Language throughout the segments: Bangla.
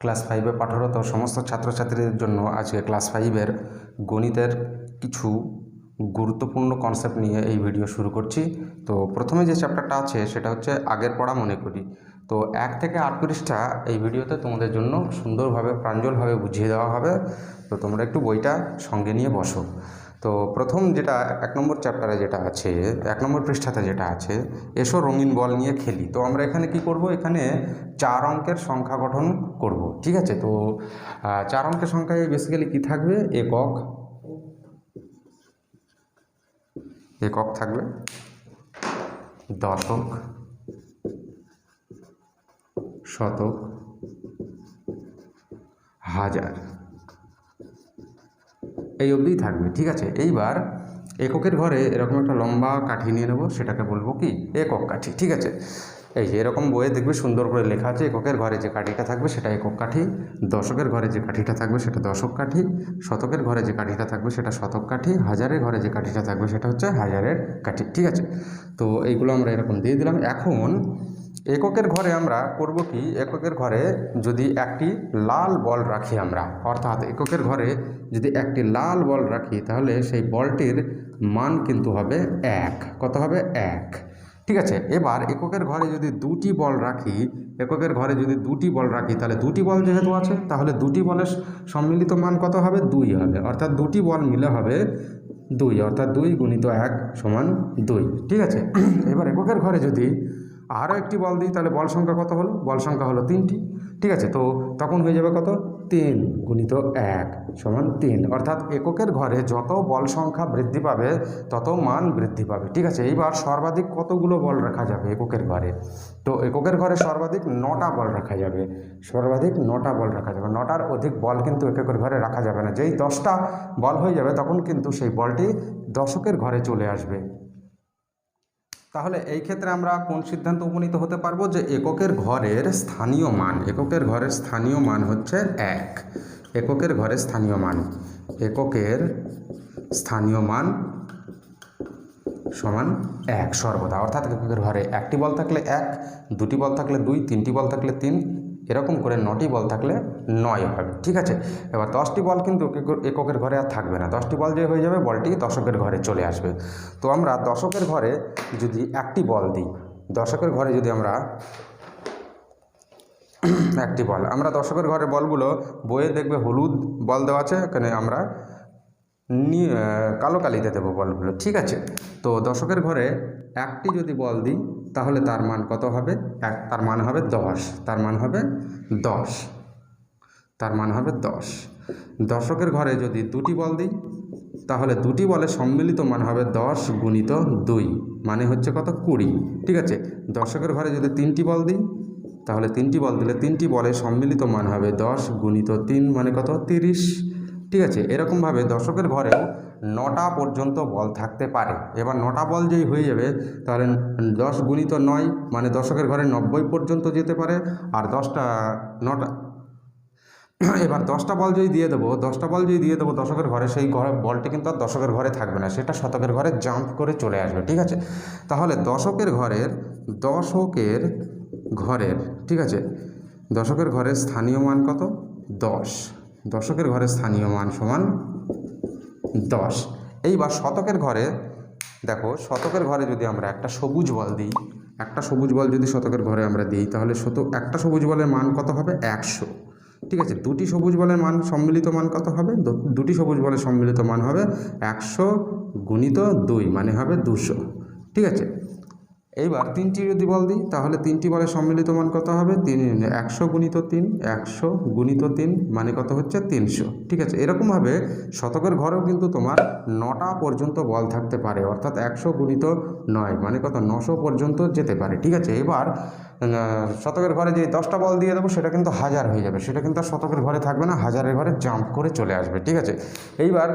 ক্লাস 5-এ পাঠরত সমস্ত ছাত্রছাত্রীদের জন্য আজকে ক্লাস 5-এর গণিতের কিছু গুরুত্বপূর্ণ কনসেপ্ট নিয়ে এই ভিডিও শুরু করছি। তো প্রথমে যে চ্যাপ্টারটা আছে সেটা হচ্ছে আগের পড়া মনে করি। তো 1 থেকে 8 পৃষ্ঠা এই ভিডিওতে তোমাদের জন্য সুন্দরভাবে প্রাঞ্জলভাবে বুঝিয়ে দেওয়া হবে। তো তোমরা একটু বইটা সঙ্গে নিয়ে বসো। তো প্রথম যেটা 1 নম্বর চ্যাপ্টারে যেটা আছে, 1 নম্বর পৃষ্ঠাতে যেটা আছে, এসো রঙিন বল নিয়ে খেলি। তো আমরা এখানে কি করব, এখানে 4 অঙ্কের সংখ্যা গঠন করব। ঠিক আছে, তো 4 অঙ্কের সংখ্যায় বেসিক্যালি কি থাকবে, একক থাকবে, দশক, শতক, হাজার, এই অবধিই থাকবে। ঠিক আছে, এইবার এককের ঘরে এরকম একটা লম্বা কাঠি নিয়ে নেব, সেটাকে বলবো কি একক কাঠি। ঠিক আছে, এই যে এরকম বইয়ে দেখবে সুন্দর করে লেখা আছে, এককের ঘরে যে কাঠিটা থাকবে সেটা একক কাঠি, দশকের ঘরে যে কাঠিটা থাকবে সেটা দশক কাঠি, শতকের ঘরে যে কাঠিটা থাকবে সেটা শতক কাঠি, হাজারের ঘরে যে কাঠিটা থাকবে সেটা হচ্ছে হাজারের কাঠি। ঠিক আছে, তো এইগুলো আমরা এরকম দিয়ে দিলাম। এখন এককের ঘরে আমরা করব কি, এককের ঘরে যদি একটি লাল বল রাখি আমরা, অর্থাৎ এককের ঘরে যদি একটি লাল বল রাখি তাহলে সেই বলটির মান কিন্তু হবে 1। কত হবে? 1। ঠিক আছে, এবার এককের ঘরে যদি দুটি বল রাখি, এককের ঘরে যদি দুটি বল রাখি তাহলে দুটি বল যেহেতু আছে তাহলে দুটি বলের সম্মিলিত মান কত হবে? 2 হবে, অর্থাৎ দুটি বল মিলে হবে 2, অর্থাৎ 2 গুণিত 1 সমান 2। ঠিক আছে, এবার এককের ঘরে যদি আরও একটি বল দিই তাহলে বল সংখ্যা কত হলো? বল সংখ্যা হলো 3টি। ঠিক আছে, তো তখন হয়ে যাবে কত? 3 গুণিত 1 সমান 3, অর্থাৎ এককের ঘরে যত বল সংখ্যা বৃদ্ধি পাবে তত মান বৃদ্ধি পাবে। ঠিক আছে, এইবার সর্বাধিক কতগুলো বল রাখা যাবে এককের ঘরে? তো এককের ঘরে সর্বাধিক 9টা বল রাখা যাবে, সর্বাধিক 9টা বল রাখা যাবে। 9টার অধিক বল কিন্তু এককের ঘরে রাখা যাবে না। যেই 10টা বল হয়ে যাবে তখন কিন্তু সেই বলটি দশকের ঘরে চলে আসবে। তাহলে এই ক্ষেত্রে আমরা কোন সিদ্ধান্ত উপনীত হতে পারবো যে এককের ঘরের স্থানীয় মান, এককের ঘরের স্থানীয় মান হচ্ছে 1। এককের ঘরের স্থানীয় মান, এককের স্থানীয় মান সমান 1 সর্বদা, অর্থাৎ এককের ঘরে একটি বল থাকলে 1, দুটি বল থাকলে 2, তিনটি বল থাকলে 3, এরকম করে 9টি বল থাকলে 9 হবে। ঠিক আছে, এবার 10টি বল কিন্তু এককের ঘরে আর থাকবে না। 10টি বল যে হয়ে যাবে, বলটি দশকের ঘরে চলে আসবে। তো আমরা দশকের ঘরে যদি একটি বল দিই, দশকের ঘরে যদি আমরা একটি বল, আমরা দশকের ঘরে বলগুলো বইয়ে দেখবে হলুদ বল দেওয়া আছে, এখানে আমরা কালো কালিতে দেবো বলগুলো। ঠিক আছে, তো দশকের ঘরে একটি যদি বল দিই তাহলে তার মান কত হবে? তার মান হবে 10, তার মান হবে 10, তার মান হবে 10। দশকের ঘরে যদি দুটি বল দিই তাহলে দুটি বলের সম্মিলিত মান হবে 10 গুণিত 2, মানে হচ্ছে কত? 20। ঠিক আছে, দশকের ঘরে যদি 3টি বল দিই তাহলে 3টি বল দিলে 3টি বলের সম্মিলিত মান হবে 10 গুণিত 3, মানে কত? 30। ঠিক আছে, এরকমভাবে দশকের ঘরেও 9টা পর্যন্ত বল থাকতে পারে। এবার 9টা বল যেই হয়ে যাবে তাহলে 10 গুণিত 9 মানে দশকের ঘরে 90 পর্যন্ত যেতে পারে। আর 9টা এবার 10টা বল যদি দিয়ে দেবো, 10টা বল যদি দিয়ে দেবো দশকের ঘরে, সেই বলটি কিন্তু আর দশকের ঘরে থাকবে না, সেটা শতকের ঘরে জাম্প করে চলে আসবে। ঠিক আছে, তাহলে দশকের ঘরের ঠিক আছে, দশকের ঘরের স্থানীয় মান কত? 10। দশকের ঘরের স্থানীয় মান সমান 10। এইবার শতকের ঘরে দেখো, শতকের ঘরে যদি আমরা একটা সবুজ বল দিই, একটা সবুজ বল যদি শতকের ঘরে আমরা দিই তাহলে একটা সবুজ বলের মান কত হবে? 100। ঠিক আছে, দুটি সবুজ বলের মান সম্মিলিত মান কত হবে? দুটি সবুজ বলের সম্মিলিত মান হবে 100 গুণিত 2, মানে হবে 200। ঠিক আছে, এইবার 3টি যদি বল দিই তাহলে 3টি বলের সম্মিলিত মান কত হবে? 100 গুণিত 3, 100 গুণিত 3 মানে কত হচ্ছে? 300। ঠিক আছে, এরকমভাবে শতকের ঘরেও কিন্তু তোমার 9টা পর্যন্ত বল থাকতে পারে, অর্থাৎ 100 গুণিত 9 মানে কত? 900 পর্যন্ত যেতে পারে। ঠিক আছে, এবার শতকের ঘরে যে 10টা বল দিয়ে দেবো সেটা কিন্তু 1000 হয়ে যাবে, সেটা কিন্তু আর শতকের ঘরে থাকবে না, হাজারের ঘরে জাম্প করে চলে আসবে। ঠিক আছে, এইবার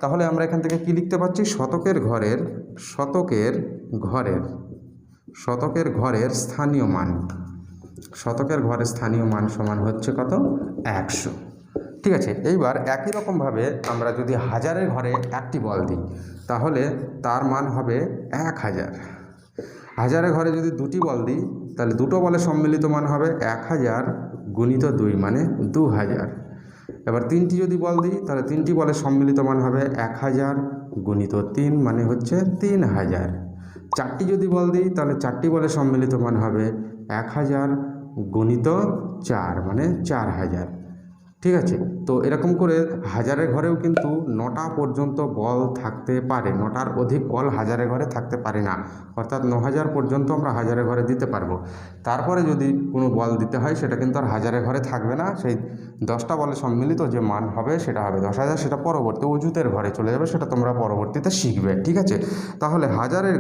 তাহলে আমরা এখান থেকে কি লিখতে পারছি? শতকের ঘরের স্থানীয় মান, শতকের ঘরের স্থানীয় মান সমান হচ্ছে কত? 100। ঠিক আছে, এইবার একই রকমভাবে আমরা যদি হাজারের ঘরে একটি বল দিই তাহলে তার মান হবে 1000। হাজারের ঘরে যদি দুটি বল দিই তাহলে দুটো বলের সম্মিলিত মান হবে 1000 গুণিত 2 মানে 2000। এবার 3টি যদি বল দিই তাহলে 3টি বলের সম্মিলিত মান হবে 1000 গুণিত 3 মানে হচ্ছে 3000। 4টি যদি বল দিই তাহলে 4টি বলের সম্মিলিত মান হবে 1000 গুণিত 4 মানে 4000। ঠিক আছে, তো এরকম করে হাজারের ঘরেও কিন্তু 9টা পর্যন্ত বল থাকতে পারে, 9টার অধিক বল হাজারের ঘরে থাকতে পারে না, অর্থাৎ 9000 পর্যন্ত আমরা হাজারের ঘরে দিতে পারবো। তারপরে যদি কোনো বল দিতে হয় সেটা কিন্তু আর হাজারের ঘরে থাকবে না, সেই 10টা বলের সম্মিলিত যে মান হবে সেটা হবে 10,000, সেটা পরবর্তী অযুতের ঘরে চলে যাবে, সেটা তোমরা পরবর্তীতে শিখবে। ঠিক আছে, তাহলে হাজারের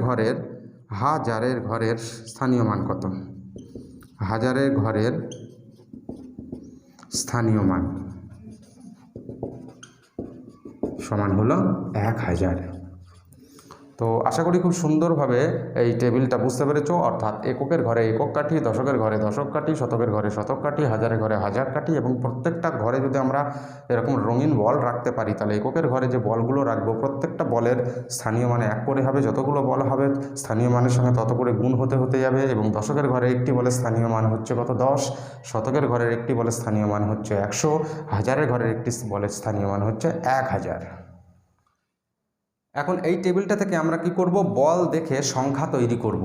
ঘরের স্থানীয় মান কত? হাজারের ঘরের স্থানীয় মান সমান হলো 1000। তো আশা করি খুব সুন্দরভাবে এই টেবিলটা বুঝতে পেরেছো, অর্থাৎ এককের ঘরে একক কাঠি, দশকের ঘরে দশক কাঠি, শতকের ঘরে শতক কাঠি, হাজারের ঘরে হাজার কাঠি, এবং প্রত্যেকটা ঘরে যদি আমরা এরকম রঙিন বল রাখতে পারি তাহলে এককের ঘরে যে বলগুলো রাখবো প্রত্যেকটা বলের স্থানীয় মানে 1 করে হবে, যতগুলো বল হবে স্থানীয় মানের সঙ্গে তত করে গুণ হতে যাবে। এবং দশকের ঘরে একটি বলের স্থানীয় মান হচ্ছে কত? 10। শতকের ঘরের একটি বলের স্থানীয় মান হচ্ছে 100। হাজারের ঘরের একটি বলের স্থানীয় মান হচ্ছে 1000। এখন এই টেবিলটা থেকে আমরা কি করব? বল দেখে সংখ্যা তৈরি করব।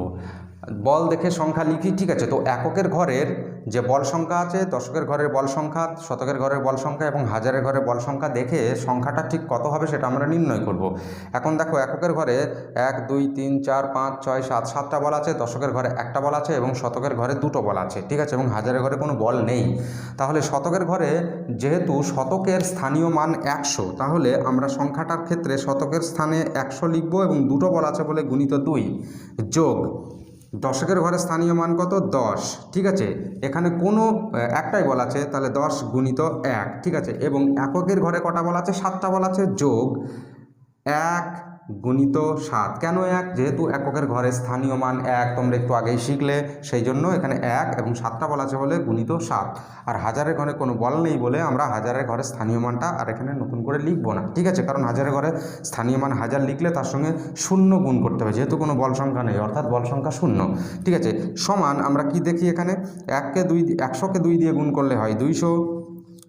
বল দেখে সংখ্যা লিখি। ঠিক আছে, তো এককের ঘরের যে বল সংখ্যা আছে, দশকের ঘরের বল সংখ্যা, শতকের ঘরের বল সংখ্যা এবং হাজারের ঘরের বল সংখ্যা দেখে সংখ্যাটা ঠিক কত হবে সেটা আমরা নির্ণয় করব। এখন দেখো, এককের ঘরে 1 2 3 4 5 6 7 7টা বল আছে, দশকের ঘরে 1টা বল আছে এবং শতকের ঘরে 2টো বল আছে। ঠিক আছে, এবং হাজারের ঘরে কোনো বল নেই। তাহলে শতকের ঘরে যেহেতু শতকের স্থানীয় মান 100, তাহলে আমরা সংখ্যাটার ক্ষেত্রে শতকের স্থানে 100 লিখব এবং 2টো বল আছে বলে গুণিত 2 যোগ দশকের ঘরে স্থানীয় মান কত? 10। ঠিক আছে, এখানে কোনো একটাই বল আছে তাহলে 10 গুণিত 1। ঠিক আছে, এবং এককের ঘরে কটা বল আছে? 7টা বল আছে, যোগ 1 গুণিত 7। কেন 1? যেহেতু এককের ঘরে স্থানীয় মান 1, তোমরা একটু আগেই শিখলে, সেই জন্য এখানে 1 এবং 7টা বল আছে বলে গুণিত 7। আর হাজারের ঘরে কোনো বল নেই বলে আমরা হাজারের ঘরে স্থানীয় মানটা আর এখানে নতুন করে লিখব না। ঠিক আছে, কারণ হাজারের ঘরে স্থানীয় মান 1000 লিখলে তার সঙ্গে 0 গুণ করতে হবে, যেহেতু কোনো বল সংখ্যা নেই, অর্থাৎ বল সংখ্যা 0। ঠিক আছে, সমান আমরা কি দেখি এখানে? 100কে 2 দিয়ে গুণ করলে হয় 200।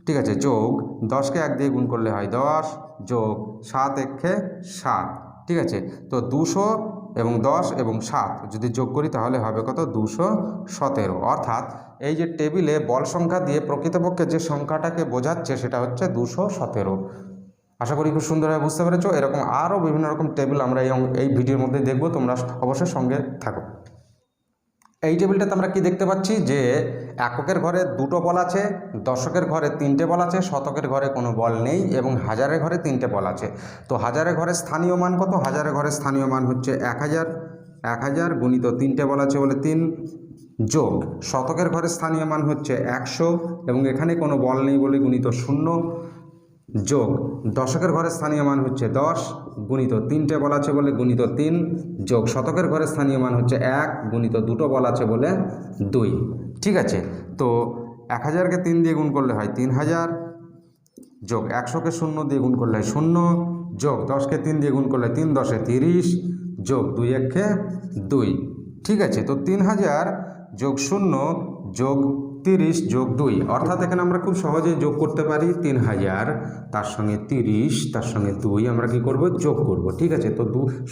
ঠিক আছে, যোগ 10কে 1 দিয়ে গুণ করলে হয় 10, যোগ 7 1 7। ঠিক আছে, তো 200 এবং 10 এবং 7 যদি যোগ করি তাহলে হবে কত? 217। অর্থাৎ এই যে টেবিলে বল সংখ্যা দিয়ে প্রকৃতপক্ষে যে সংখ্যাটাকে বোঝাচ্ছে সেটা হচ্ছে 217। আশা করি খুব সুন্দরভাবে বুঝতে পেরেছো। এরকম আরও বিভিন্ন রকম টেবিল আমরা এই ভিডিওর মধ্যে দেখব, তোমরা অবশ্যই সঙ্গে থাকো। এই টেবিলটাতে আমরা কি দেখতে পাচ্ছি? যে এককের ঘরে 2টো বল আছে, দশকের ঘরে 3টে বল আছে, শতকের ঘরে কোনো বল নেই এবং হাজারের ঘরে 3টে বল আছে। তো হাজারের ঘরে স্থানীয় মান কত? হাজারের ঘরে স্থানীয় মান হচ্ছে 1000। 1000 গুণিত 3টে বল আছে বলে 3, যোগ শতকের ঘরে স্থানীয় মান হচ্ছে 100 এবং এখানে কোনো বল নেই বলে গুণিত 0, যোগ দশকের ঘরে স্থানীয় মান হচ্ছে 10 গুণিত 3টে বল আছে বলে গুণিত 3, যোগ শতকের ঘরে স্থানীয় মান হচ্ছে 1 গুণিত 2টো বল আছে বলে 2। ঠিক আছে, তো 1000কে 3 দিয়ে গুণ করলে হয় 3000, যোগ 100কে 0 দিয়ে গুণ করলে হয় 0, যোগ 10কে 3 দিয়ে গুণ করলে 3 10 30, যোগ 2 1 2। ঠিক আছে, তো 3000 যোগ 0 যোগ 30 যোগ 2, অর্থাৎ এখানে আমরা খুব সহজেই যোগ করতে পারি 3000 তার সঙ্গে 30 তার সঙ্গে 2 আমরা কি করব? যোগ করব। ঠিক আছে, তো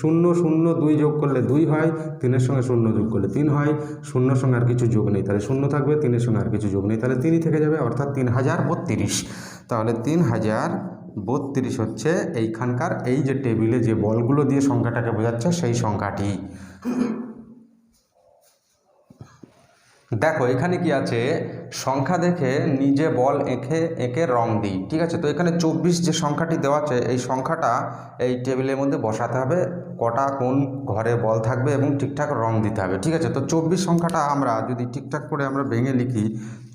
0 0 2 যোগ করলে 2 হয়, 3-এর সঙ্গে 0 যোগ করলে 3 হয়, 0-র সঙ্গে আর কিছু যোগ নেই তাহলে 0 থাকবে, 3-এর সঙ্গে আর কিছু যোগ নেই তাহলে 3ই থেকে যাবে, অর্থাৎ 3032। তাহলে 3032 হচ্ছে এইখানকার এই যে টেবিলে যে বলগুলো দিয়ে সংখ্যাটাকে বোঝাচ্ছে সেই সংখ্যাটি। দেখো এখানে কি আছে? সংখ্যা দেখে নিজে বল এঁকে রং দিই। ঠিক আছে, তো এখানে 24 যে সংখ্যাটি দেওয়া আছে এই সংখ্যাটা এই টেবিলের মধ্যে বসাতে হবে, কটা কোন ঘরে বল থাকবে এবং ঠিকঠাক রং দিতে হবে। ঠিক আছে, তো 24 সংখ্যাটা আমরা যদি ঠিকঠাক করে আমরা ভেঙে লিখি,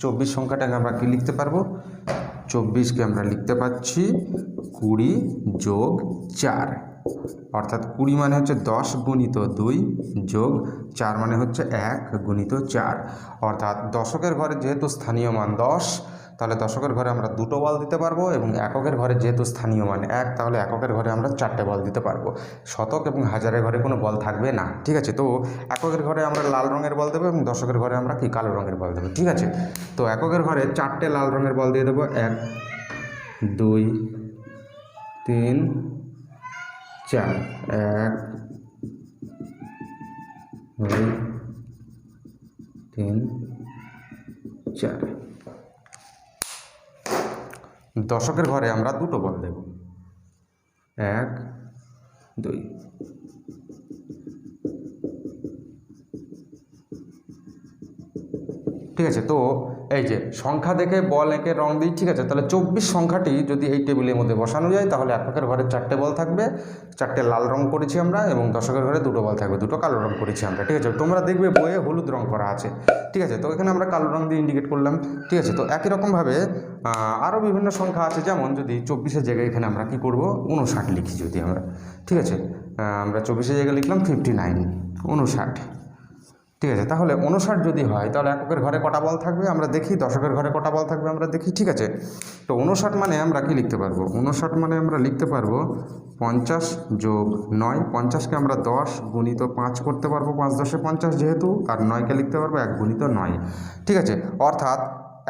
24 সংখ্যাটাকে আমরা কি লিখতে পারবো? 24কে আমরা লিখতে পাচ্ছি 20 যোগ 4, অর্থাৎ 20 মানে হচ্ছে 10 গুণিত 2 যোগ 4 মানে হচ্ছে 1 গুণিত 4। অর্থাৎ দশকের ঘরে যেহেতু স্থানীয় মান 10, তাহলে দশকের ঘরে আমরা দুটো বল দিতে পারবো, এবং এককের ঘরে যেহেতু স্থানীয় মান 1, তাহলে এককের ঘরে আমরা 4টে বল দিতে পারবো। শতক এবং হাজারের ঘরে কোনো বল থাকবে না, ঠিক আছে। তো এককের ঘরে আমরা লাল রঙের বল দেবো এবং দশকের ঘরে আমরা কি কালো রঙের বল দেবো, ঠিক আছে। তো এককের ঘরে 4টে লাল রঙের বল দিয়ে দেবো, 1 2 3 4, 1 2 3 4। দশকের ঘরে আমরা দুটো বল দেব, 1 2। ঠিক আছে। তো এই যে সংখ্যা দেখে বল এঁকে রং দিই, ঠিক আছে। তাহলে 24 সংখ্যাটি যদি এই টেবিলের মধ্যে বসানো যায়, তাহলে এককের ঘরে 4টে বল থাকবে, 4টে লাল রং করেছি আমরা, এবং দশকের ঘরে দুটো বল থাকবে, দুটো কালো রং করেছি আমরা, ঠিক আছে। তোমরা দেখবে বইয়ে হলুদ রং করা আছে, ঠিক আছে। তো এখানে আমরা কালো রং দিয়ে ইন্ডিকেট করলাম, ঠিক আছে। তো একই রকমভাবে আরও বিভিন্ন সংখ্যা আছে, যেমন যদি 24-এর জায়গায় এখানে আমরা কী করব, 59 লিখি যদি আমরা, ঠিক আছে। আমরা 24-এর জায়গায় লিখলাম 59, 59, ঠিক আছে। তাহলে 59 যদি হয়, তাহলে এককের ঘরে কটা বল থাকবে আমরা দেখি, দশকের ঘরে কটা বল থাকবে আমরা দেখি, ঠিক আছে। তো 59 মানে আমরা কি লিখতে পারবো, 59 মানে আমরা লিখতে পারবো 50 যোগ 9, 50কে আমরা 10 গুণিত 5 করতে পারবো, 5 10 50 যেহেতু, আর 9কে লিখতে পারবো 1 গুণিত 9, ঠিক আছে। অর্থাৎ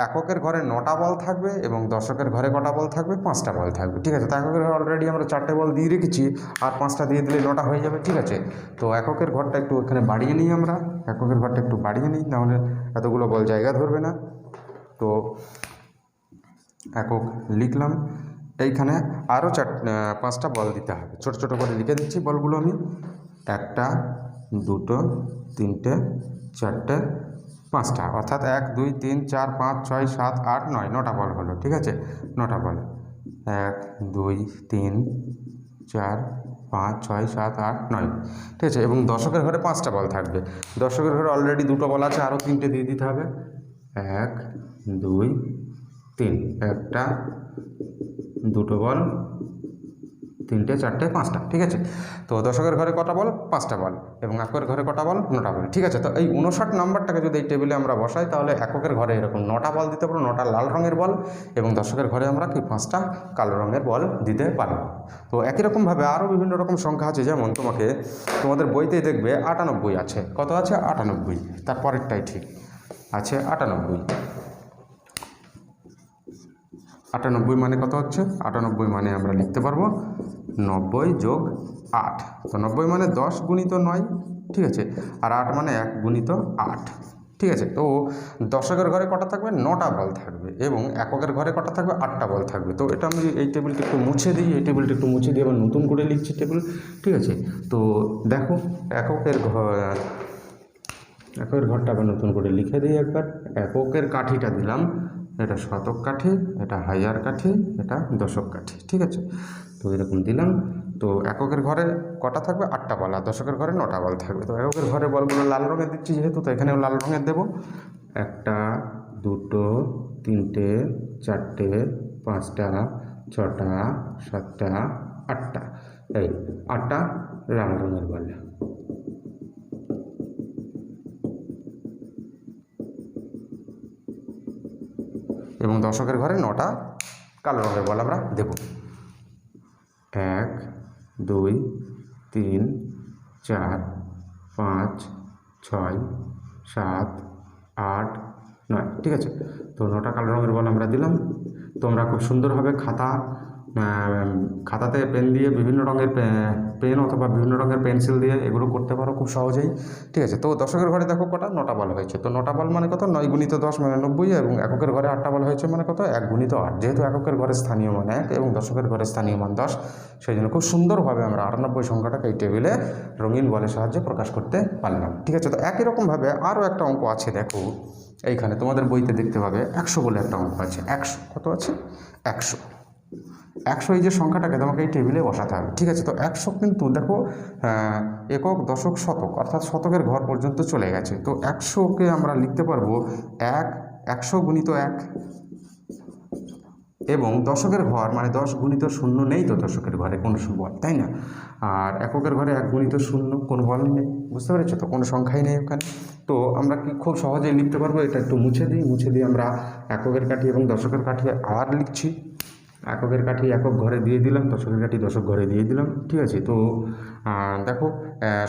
এককের ঘরে 9টা বল থাকবে এবং দশকের ঘরে কটা বল থাকবে, 5টা বল থাকবে, ঠিক আছে। তো এককের ঘরে অলরেডি আমরা 4টে বল দিয়ে রেখেছি, আর 5টা দিয়ে দিলে 9টা হয়ে যাবে, ঠিক আছে। তো এককের ঘরটা একটু এখানে বাড়িয়ে নিই আমরা, এককের ঘরটা একটু বাড়িয়ে নিই, তাহলে এতগুলো বল জায়গা ধরবে না। তো একক লিখলাম, এইখানে আরও 5টা বল দিতে হবে, ছোটো ছোটো করে লিখে দিচ্ছি বলগুলো আমি, 1টা 2টো 3টে 4টে 5টা, অর্থাৎ 1 2 3 4 5 6 7 8 9, 9টা বল হলো, ঠিক আছে। 9টা বল, 1 2 3 4 5 6 7 8 9, ঠিক আছে। এবং দশকের ঘরে 5টা বল থাকবে, দশকের ঘরে অলরেডি দুটো বল আছে, আরও 3টে দিয়ে দিতে হবে, 1 2 3, 1টা 2টো বল 3টে 4টে 5টা, ঠিক আছে। তো দশকের ঘরে কটা বল, 5টা বল, এবং এককের ঘরে কটা বল, 9টা বল, ঠিক আছে। তো এই 59 নাম্বারটাকে যদি এই টেবিলে আমরা বসাই, তাহলে এককের ঘরে এরকম 9টা বল দিতে পারবো, 9টা লাল রঙের বল, এবং দশকের ঘরে আমরা কি 5টা কালো রঙের বল দিতে পারবো। তো একই রকমভাবে আরও বিভিন্ন রকম সংখ্যা আছে, যেমন তোমাদের বইতেই দেখবে 98 আছে, কত আছে 98, তারপরেরটাই ঠিক আছে 98। 98 মানে কত হচ্ছে, 98 মানে আমরা লিখতে পারবো 90 যোগ 8। তো 90 মানে 10 গুণিত 9, ঠিক আছে, আর 8 মানে 1 গুণিত 8, ঠিক আছে। তো দশকের ঘরে কটা থাকবে, 9টা বল থাকবে, এবং এককের ঘরে কটা থাকবে, 8টা বল থাকবে। তো এটা আমি এই টেবিলটা একটু মুছে দিই, এই টেবিলটা একটু মুছে দিয়ে আবার নতুন করে লিখছি টেবিল, ঠিক আছে। তো দেখো এককের ঘরটা আবার নতুন করে লিখে দিই একবার। এককের কাঠিটা দিলাম, এটা শতক কাঠি, এটা হাজার কাঠি, এটা দশক কাঠি, ঠিক আছে। তো এরকম দিলাম। তো এককের ঘরে কটা থাকবে, 8টা বল, আর দশকের ঘরে 9টা বল থাকবে। তো এককের ঘরে বলগুলো লাল রঙের দিচ্ছি যেহেতু, তো এখানেও লাল রঙের দেবো, 1টা 2টো 3টে 4টে 5টা 6টা 7টা 8টা, এই 8টা লাল রঙের বল। এবং দশকের ঘরে 9টা কালো রঙের বল আমরা দেব, 1 2 3 4 5 6 7 8 9, ঠিক আছে। তো 9টা কালো রঙের বল আমরা দিলাম। তোমরা খুব সুন্দরভাবে খাতাতে পেন দিয়ে বিভিন্ন রঙের পেন অথবা বিভিন্ন রঙের পেন্সিল দিয়ে এগুলো করতে পারো খুব সহজেই, ঠিক আছে। তো দশকের ঘরে দেখো কটা, 9টা বল হয়েছে। তো 9টা বল মানে কত, 9 গুণিত 10 মানে 90, এবং এককের ঘরে 8টা বল হয়েছে মানে কত, 1 গুণিত 8। যেহেতু এককের ঘরে স্থানীয় মান 1 এবং দশকের ঘরে স্থানীয় মান 10, সেই জন্য খুব সুন্দরভাবে আমরা 98 সংখ্যাটাকে এই টেবিলে রঙিন বলের সাহায্যে প্রকাশ করতে পারলাম, ঠিক আছে। তো একই রকমভাবে আরও একটা অঙ্ক আছে, দেখো এইখানে তোমাদের বইতে দেখতে পাবে 100 বলে একটা অঙ্ক আছে। 100 কত আছে, 100। 100 এই যে সংখ্যাটাকে তোমাকে এই টেবিলে বসাতে হবে, ঠিক আছে। তো 100 কিন্তু দেখো একক দশক শতক, অর্থাৎ শতকের ঘর পর্যন্ত চলে গেছে। তো 100কে আমরা লিখতে পারবো 100 গুণিত 1, এবং দশকের ঘর মানে 10 গুণিত শূন্য নেই তো দশকের ঘরে কোনো বল, তাই না? আর এককের ঘরে 1 গুণিত শূন্য কোনো বল নেই, বুঝতে পেরেছো তো, কোনো সংখ্যাই নেই ওখানে। তো আমরা কি খুব সহজেই লিখতে পারবো, এটা একটু মুছে দিয়ে আমরা এককের কাঠি এবং দশকের কাঠি আবার লিখছি। এককের কাঠি একক ঘরে দিয়ে দিলাম, দশকের কাঠি দশক ঘরে দিয়ে দিলাম, ঠিক আছে। তো দেখো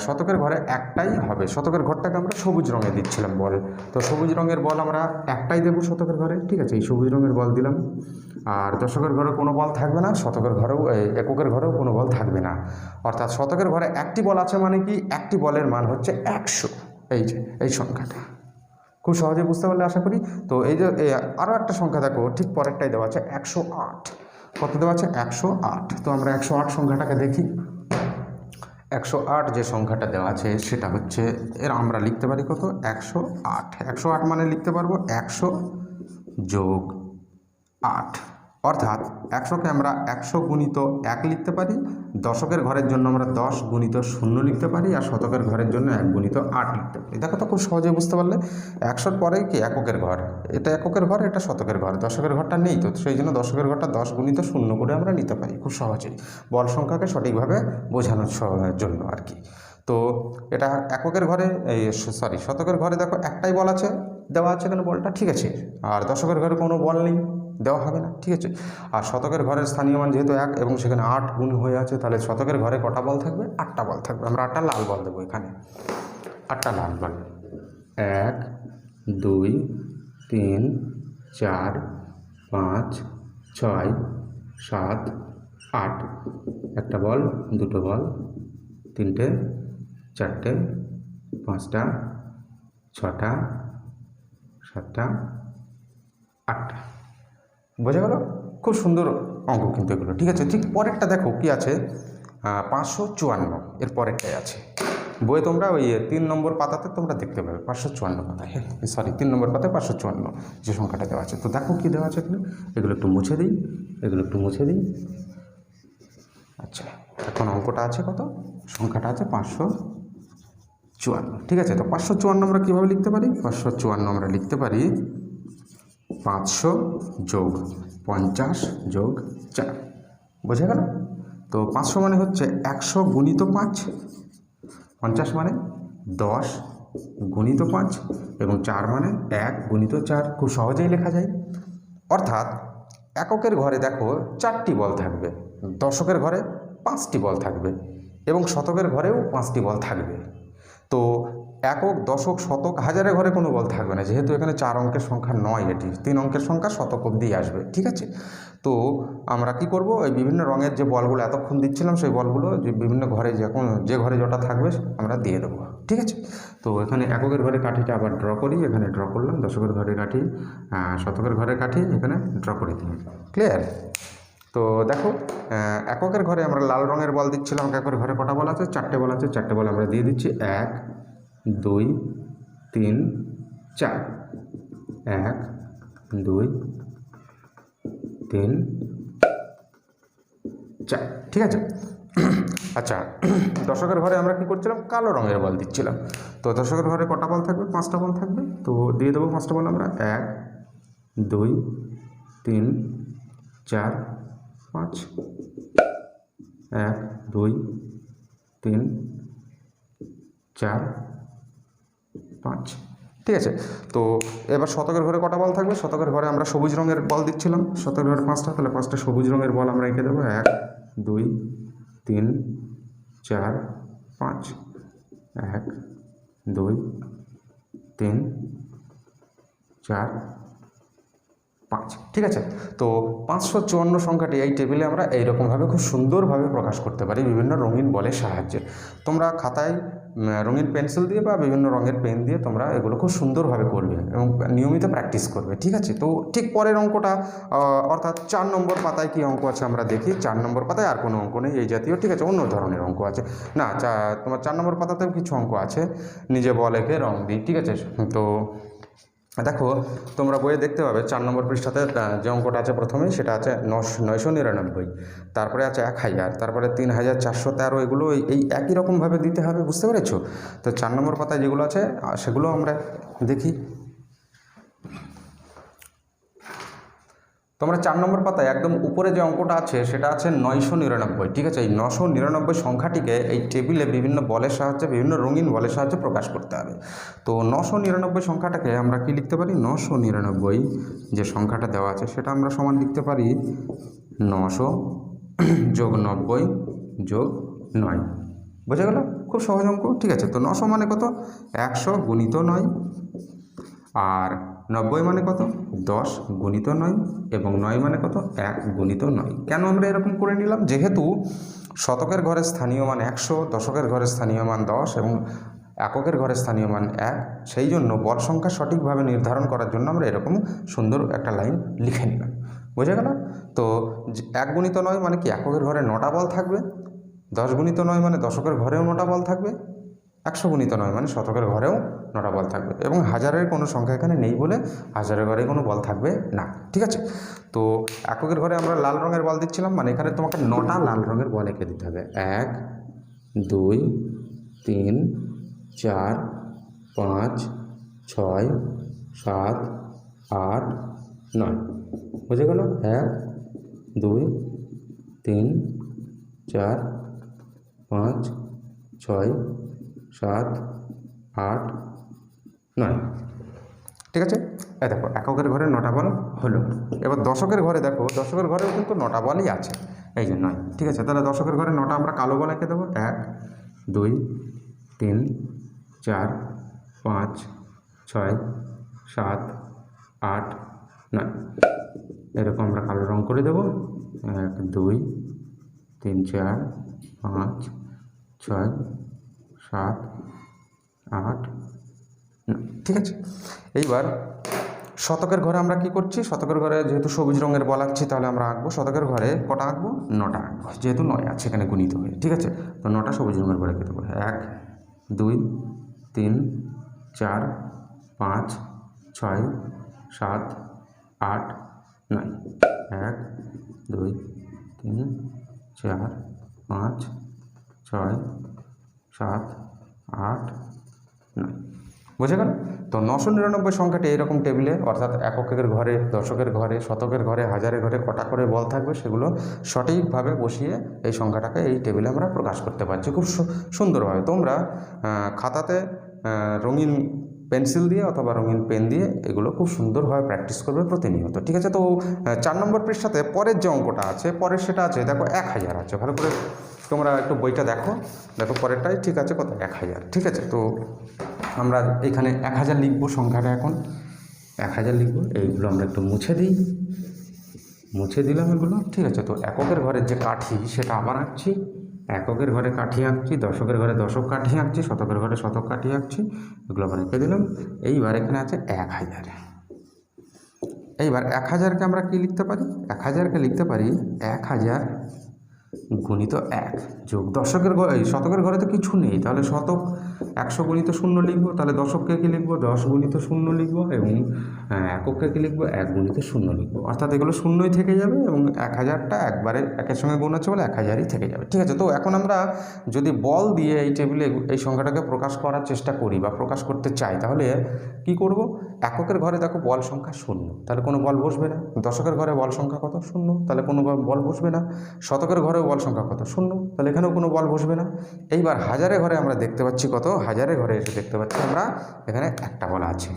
শতকের ঘরে একটাই হবে, শতকের ঘরটাকে আমরা সবুজ রঙে দিচ্ছিলাম বল, তো সবুজ রঙের বল আমরা একটাই দেবো শতকের ঘরে, ঠিক আছে, এই সবুজ রঙের বল দিলাম। আর দশকের ঘরে কোনো বল থাকবে না, শতকের ঘরেও এককের ঘরেও কোনো বল থাকবে না, অর্থাৎ শতকের ঘরে একটি বল আছে মানে কি, একটি বলের মান হচ্ছে 100, এই যে এই সংখ্যাটা খুব সহজে বুঝতে পারলে আশা করি। তো এই যে আরও একটা সংখ্যা দেখো, ঠিক পরেরটাই দেওয়া আছে 108, কত দেওয়া আছে 108। তো আমরা 108 সংখ্যাটাকে দেখি। 108 যে সংখ্যাটা দেওয়া আছে সেটা হচ্ছে আমরা লিখতে পারি কত, 108। 108 মানে লিখতে পারবো 100 যোগ 8, অর্থাৎ 100কে আমরা 100 গুণিত 1 লিখতে পারি, দশকের ঘরের জন্য আমরা 10 গুণিত 0 লিখতে পারি, আর শতকের ঘরের জন্য 1 গুণিত 8 লিখতে পারি। দেখো তো খুব সহজে বুঝতে পারলে। 100-র পরে কি এককের ঘর, এটা এককের ঘর, এটা শতকের ঘর, দশকের ঘরটা নেই তো, সেই জন্য দশকের ঘরটা 10 গুণিত 0 করে আমরা নিতে পারি খুব সহজেই, বল সংখ্যাকে সঠিকভাবে বোঝানোর জন্য আর কি। তো এটা এককের ঘরে শতকের ঘরে দেখো একটাই বল আছে, দেওয়া আছে এখানে বলটা, ঠিক আছে। আর দশকের ঘরে কোনো বল নেই, দেওয়া হবে না, ঠিক আছে। আর শতকের ঘরের স্থানীয় মান যেহেতু 1 এবং সেখানে 8 গুণ হয়ে আছে, তাহলে শতকের ঘরে কটা বল থাকবে, 8টা বল থাকবে। আমরা 8টা লাল বল দেবো এখানে, 8টা লাল বল, 1 2 3 4 5 6 7 8, একটা বল, দুটো বল, তিনটে, চারটে, 5টা, 6টা, 7টা, 8টা, বোঝা গেল? খুব সুন্দর অঙ্ক কিন্তু এগুলো, ঠিক আছে। ঠিক পরেরটা দেখো কি আছে, 554, এর পরেরটাই আছে বইয়ে, তোমরা ওই 3 নম্বর পাতাতে তোমরা দেখতে পাবে, 554 পাতায়, 3 নম্বর পাতায় 554 যে সংখ্যাটা দেওয়া আছে। তো দেখো কী দেওয়া আছে এখানে, এগুলো একটু মুছে দিই, আচ্ছা। এখন অঙ্কটা আছে কত, সংখ্যাটা আছে 554, ঠিক আছে। তো 554 আমরা কীভাবে লিখতে পারি, 554 আমরা লিখতে পারি 500 যোগ 50 যোগ 4, বোঝা গেল? তো 500 মানে হচ্ছে 100 গুণিত 5, 50 মানে 10 গুণিত 5, এবং 4 মানে 1 গুণিত 4, খুব সহজেই লেখা যায়। অর্থাৎ এককের ঘরে দেখো 4টি বল থাকবে, দশকের ঘরে 5টি বল থাকবে, এবং শতকের ঘরেও 5টি বল থাকবে। তো একক, দশক, শতক, হাজারের ঘরে কোনো বল থাকবে না, যেহেতু এখানে 4 অঙ্কের সংখ্যা নয়, এটি 3 অঙ্কের সংখ্যা, শতক অবধি আসবে, ঠিক আছে। তো আমরা কি করব, এই বিভিন্ন রঙের যে বলগুলো এতক্ষণ দিচ্ছিলাম, সেই বলগুলো যে বিভিন্ন ঘরে যে ঘরে যেটা থাকবে আমরা দিয়ে দেবো, ঠিক আছে। তো এখানে এককের ঘরে কাঠিটা আবার ড্র করি, এখানে ড্র করলাম, দশকের ঘরে কাঠি, শতকের ঘরে কাঠি এখানে ড্র করে দিলাম, ক্লিয়ার? তো দেখো এককের ঘরে আমরা লাল রঙের বল দিচ্ছিলাম, এককের ঘরে কটা বল আছে, 4টে বল আছে, 4টে বল আমরা দিয়ে দিচ্ছি, 1 2 3 4, 1 2 3 4, ঠিক আছে। আচ্ছা, দশকের ঘরে আমরা কী করছিলাম, কালো রঙের বল দিচ্ছিলাম। তো দশকের ঘরে কটা বল থাকবে, 5টা বল থাকবে, তো দিয়ে দেবো 5টা বল আমরা, 1 2 3 4 5, 1 2 3 4 5, ঠিক আছে। তো এবার শতকের ঘরে কটা বল থাকবে, শতকের ঘরে আমরা সবুজ রঙের বল দিচ্ছিলাম, শতকের ঘরে 5টা, তাহলে 5টা সবুজ রঙের বল আমরা এঁকে দেবো, 1 2 3 4 5, 1 2 3 4 5, ঠিক আছে। তো 554 সংখ্যাটি এই টেবিলে আমরা এইরকমভাবে খুব সুন্দরভাবে প্রকাশ করতে পারি বিভিন্ন রঙিন বলের সাহায্যে। তোমরা খাতায় রঙিন পেন্সিল দিয়ে বা বিভিন্ন রঙের পেন দিয়ে তোমরা এগুলো খুব সুন্দরভাবে করবে এবং নিয়মিত প্র্যাকটিস করবে, ঠিক আছে। তো ঠিক পরের অঙ্কটা, অর্থাৎ 4 নম্বর পাতায় কী অঙ্ক আছে আমরা দেখি। 4 নম্বর পাতায় আর কোনো অঙ্ক নেই এই জাতীয়, ঠিক আছে, অন্য ধরনের অঙ্ক আছে। না, তোমার 4 নম্বর পাতাতেও কিছু অঙ্ক আছে, নিজে বল এঁকে রঙ দিই, ঠিক আছে। তো দেখো তোমরা বইয়ে দেখতে পাবে 4 নম্বর পৃষ্ঠাতে যে অঙ্কটা আছে প্রথমেই, সেটা আছে 999, তারপরে আছে 1000, তারপরে 3413, এগুলো এই একই রকমভাবে দিতে হবে, বুঝতে পেরেছো? তো 4 নম্বর পাতায় যেগুলো আছে সেগুলো আমরা দেখি। তোমরা 4 নম্বর পাতায় একদম উপরে যে অঙ্কটা আছে সেটা আছে 999। ঠিক আছে, এই 999 সংখ্যাটিকে এই টেবিলে বিভিন্ন বলের সাহায্যে, বিভিন্ন রঙিন বলের সাহায্যে প্রকাশ করতে হবে। তো 999 সংখ্যাটাকে আমরা কি লিখতে পারি? 999 যে সংখ্যাটা দেওয়া আছে সেটা আমরা সমান লিখতে পারি 900 যোগ 90 যোগ 9। বোঝা গেল? খুব সহজ অঙ্ক। ঠিক আছে, তো 900 মানে কত? 100 গুণিত 9, আর 90 মানে কত? 10 গুণিত 9, এবং 9 মানে কত? 1 গুণিত 9। কেন আমরা এরকম করে নিলাম? যেহেতু শতকের ঘরে স্থানীয় মান 100, দশকের ঘরে স্থানীয় মান 10 এবং এককের ঘরে স্থানীয় মান 1, সেই জন্য বল সংখ্যা সঠিকভাবে নির্ধারণ করার জন্য আমরা এরকম সুন্দর একটা লাইন লিখে নিলাম। বোঝা গেল? তো 1 গুণিত 9 মানে কি? এককের ঘরে 9টা বল থাকবে। 10 গুণিত 9 মানে দশকের ঘরেও 9টা বল থাকবে। 100 গুণিত 9 মানে শতকের ঘরেও 9টা বল থাকবে, এবং হাজারের কোনো সংখ্যা এখানে নেই বলে হাজারের ঘরে কোনো বল থাকবে না। ঠিক আছে, তো এককের ঘরে আমরা লাল রঙের বল দিচ্ছিলাম, মানে এখানে তোমাকে 9টা লাল রঙের বল এঁকে দিতে হবে। 1 2 3 4 5 6 7 8 9। বুঝে গেল? 1 2 3 4 5 6 7 8 9। ঠিক আছে, এই দেখো এককের ঘরে 9টা বল হলো। এবার দশকের ঘরে দেখো, দশকের ঘরেও কিন্তু 9টা বলই আছে, এই যে 9। ঠিক আছে, তাহলে দশকের ঘরে 9টা আমরা কালো বল এঁকে দেবো। 1 2 3 4 5 6 7 8 9। এরকম আমরা কালো রঙ করে দেবো। 1 2 3 4 5 6 7 8 9। ঠিক আছে, এইবার শতকের ঘরে আমরা কি করছি? শতকের ঘরে যেহেতু সবুজ রঙের বল আঁকছি, তাহলে আমরা আঁকবো শতকের ঘরে কটা আঁকবো? 9টা আঁকবো, যেহেতু 9 আছে এখানে গুণিত হয়ে। ঠিক আছে, তো 9টা সবুজ রঙের বলে এঁকে দেবো। 1 2 3 4 5 6 7 8 9। 1 2 3 4 5 6 7 8 9। বুঝে গেল? তো 999 সংখ্যাটি এইরকম টেবিলে, অর্থাৎ এককের ঘরে, দশকের ঘরে, শতকের ঘরে, হাজারের ঘরে কটা করে বল থাকবে সেগুলো সঠিকভাবে বসিয়ে এই সংখ্যাটাকে এই টেবিলে আমরা প্রকাশ করতে পারছি খুব সুন্দরভাবে। তোমরা খাতাতে রঙিন পেন্সিল দিয়ে অথবা রঙিন পেন দিয়ে এগুলো খুব সুন্দরভাবে প্র্যাকটিস করবে প্রতিনিয়ত। ঠিক আছে, তো 4 নম্বর পৃষ্ঠাতে পরের যে অঙ্কটা আছে, পরের সেটা আছে দেখো 1000 আছে। ভালো করে তোমরা একটু বইটা দেখো, দেখো পরেরটাই ঠিক আছে কত? 1000। ঠিক আছে, তো আমরা এখানে 1000 লিখবো সংখ্যাটা। এখন 1000 লিখবো, এইগুলো আমরা একটু মুছে দিই, মুছে দিলাম এগুলো। ঠিক আছে, তো এককের ঘরের যে কাঠি সেটা আবার আঁকছি। এককের ঘরে কাঠি আঁকছি, দশকের ঘরে দশক কাঠি আঁকছি, শতকের ঘরে শতক কাঠি আঁকছি, এগুলো আবার এঁকে দিলাম। এইবার এখানে আছে 1000। এইবার 1000কে আমরা কি লিখতে পারি? 1000কে লিখতে পারি 1000 গুণিত 1 যোগ দশকের ঘরে, শতকের ঘরে তো কিছু নেই, তাহলে শতক 100 গুণিত 0 লিখবো, তাহলে দশককে কি লিখবো? 10 গুণিত 0 লিখবো, এবং একককে কি লিখবো? 1 গুণিত 0 লিখবো। অর্থাৎ এগুলো শূন্যই থেকে যাবে, এবং 1000টা একবারে একের সঙ্গে গুণ হচ্ছে বলে 1000ই থেকে যাবে। ঠিক আছে, তো এখন আমরা যদি বল দিয়ে এই টেবিলে এই সংখ্যাটাকে প্রকাশ করার চেষ্টা করি বা প্রকাশ করতে চাই, তাহলে কি করব? এককের ঘরে দেখো বল সংখ্যা 0, তাহলে কোনো বল বসবে না। দশকের ঘরে বল সংখ্যা কত? 0, তাহলে কোনো বল বসবে না। শতকের ঘরেও বল সংখ্যা কত? 0, তাহলে এখানেও কোনো বল বসবে না। এইবার হাজারের ঘরে আমরা দেখতে পাচ্ছি কত? হাজারের ঘরে এসে দেখতে পাচ্ছি আমরা এখানে একটা বল আছে,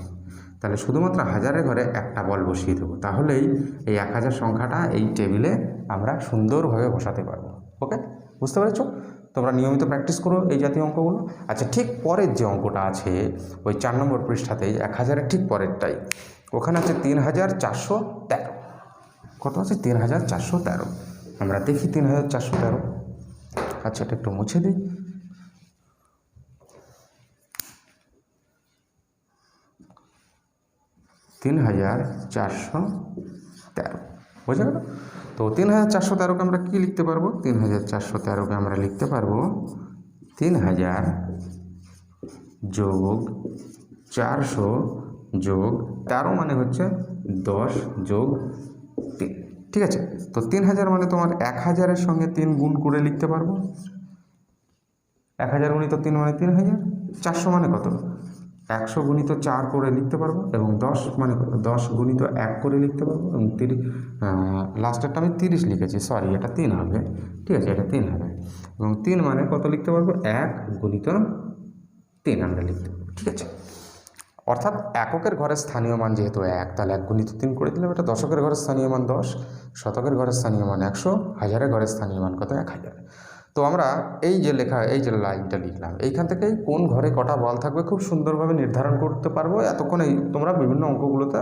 তাহলে শুধুমাত্র হাজারের ঘরে একটা বল বসিয়ে দেবো, তাহলেই এই 1000 সংখ্যাটা এই টেবিলে আমরা সুন্দরভাবে বসাতে পারবো। ওকে, বুঝতে পেরেছো? তোমরা নিয়মিত প্র্যাকটিস করো এই জাতীয় অঙ্কগুলো। আচ্ছা, ঠিক পরের যে অঙ্কটা আছে ওই 4 নম্বর পৃষ্ঠাতেই 1000-এর ঠিক পরেরটাই, ওখানে আছে 3413। কত আছে? 3413। আমরা দেখি 3413। আচ্ছা, এটা একটু মুছে দিই। 3413 বোঝা গেল? তো 3413কে আমরা কী লিখতে পারবো? 3413কে আমরা লিখতে পারবো 3000 যোগ 400 যোগ 13, মানে হচ্ছে 10 যোগ 3। ঠিক আছে, তো 3000 মানে তোমার 1000-এর সঙ্গে 3 গুণ করে লিখতে পারবো। 1000 গুণিত 3 মানে 3000। 400 মানে কত? 100 গুণিত 4 করে লিখতে পারবো, এবং 10 মানে 10 গুণিত 1 করে লিখতে পারবো, এবং 30 লাস্টেরটা আমি 30 লিখেছি, সরি এটা 3 হবে, ঠিক আছে, এটা 3 হবে, এবং 3 মানে কত লিখতে পারবো, 1 গুণিত 3 আমরা লিখতে পারবো, ঠিক আছে। অর্থাৎ এককের ঘরের স্থানীয় মান যেহেতু 1, তাহলে 1 গুণিত 3 করে দিলাম, এটা দশকের ঘরের স্থানীয় মান 10, শতকের ঘরের স্থানীয় মান 100, হাজারের ঘরের স্থানীয় মান কত, 1000। তো আমরা এই যে লেখা, এই যে লাইনটা লিখলাম, এইখান থেকেই কোন ঘরে কটা বল থাকবে খুব সুন্দরভাবে নির্ধারণ করতে পারবো এতক্ষণ এই তোমরা বিভিন্ন অঙ্কগুলোতে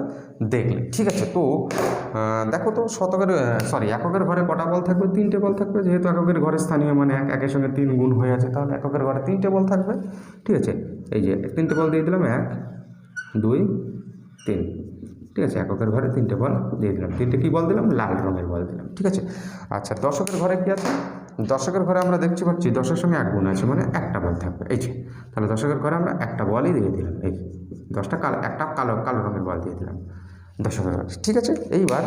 দেখলে, ঠিক আছে। তো দেখো তো এককের ঘরে কটা বল থাকবে, 3টে বল থাকবে, যেহেতু এককের ঘরের স্থানীয় মানে 1, একের সঙ্গে 3 গুণ হয়ে আছে, তাহলে এককের ঘরে 3টে বল থাকবে, ঠিক আছে। এই যে 3টে বল দিয়ে দিলাম, 1 2 3, ঠিক আছে, এককের ঘরে 3টে বল দিয়ে দিলাম, 3টে কী বল দিলাম, লাল রঙের বল দিলাম, ঠিক আছে। আচ্ছা, দশকের ঘরে কী আছে, দশকের ঘরে আমরা দেখতে পাচ্ছি 10-এর সঙ্গে 1 গুণ আছে, মানে একটা বল থাকবে, এই যে, তাহলে দশকের ঘরে আমরা একটা বলই দিয়ে দিলাম, এই 10টা একটা কালো রঙের বল দিয়ে দিলাম দশকের ঘরে, ঠিক আছে। এইবার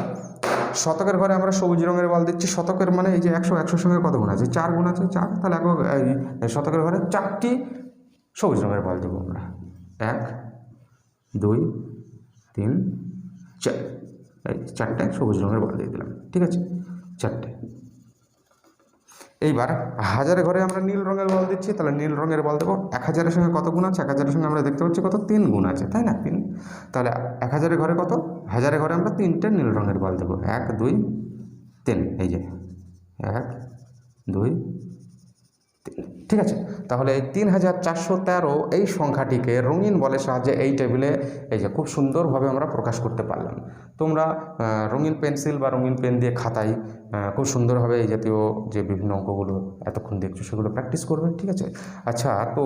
শতকের ঘরে আমরা সবুজ রঙের বল দিচ্ছি, শতকের মানে এই যে 100-100-র সঙ্গে কত গুণ আছে, 4 গুণ আছে, 4, তাহলে শতকের ঘরে 4টি সবুজ রঙের বল দেবো আমরা, 1 2 3 4, এই 4টে সবুজ রঙের বল দিয়ে দিলাম, ঠিক আছে, 4টে। এইবার হাজারের ঘরে আমরা নীল রঙের বল দিচ্ছি, তাহলে নীল রঙের বল দেবো, 1000-এর সঙ্গে কত গুণ আছে, 1000-এর সঙ্গে আমরা দেখতে পাচ্ছি কত, 3 গুণ আছে, তাই না, 3, তাহলে 1000-এর ঘরে কত, হাজারের ঘরে আমরা 3টে নীল রঙের বল দেবো, 1 2 3, এই যে 1 2 3, ঠিক আছে। তাহলে এই 3413 এই সংখ্যাটিকে রঙিন বলের সাহায্যে এই টেবিলে এই যে খুব সুন্দরভাবে আমরা প্রকাশ করতে পারলাম। তোমরা রঙিন পেন্সিল বা রঙিন পেন দিয়ে খাতায় খুব সুন্দরভাবে এই জাতীয় যে বিভিন্ন অঙ্কগুলো এতক্ষণ দেখছো সেগুলো প্র্যাকটিস করবে, ঠিক আছে। আচ্ছা, তো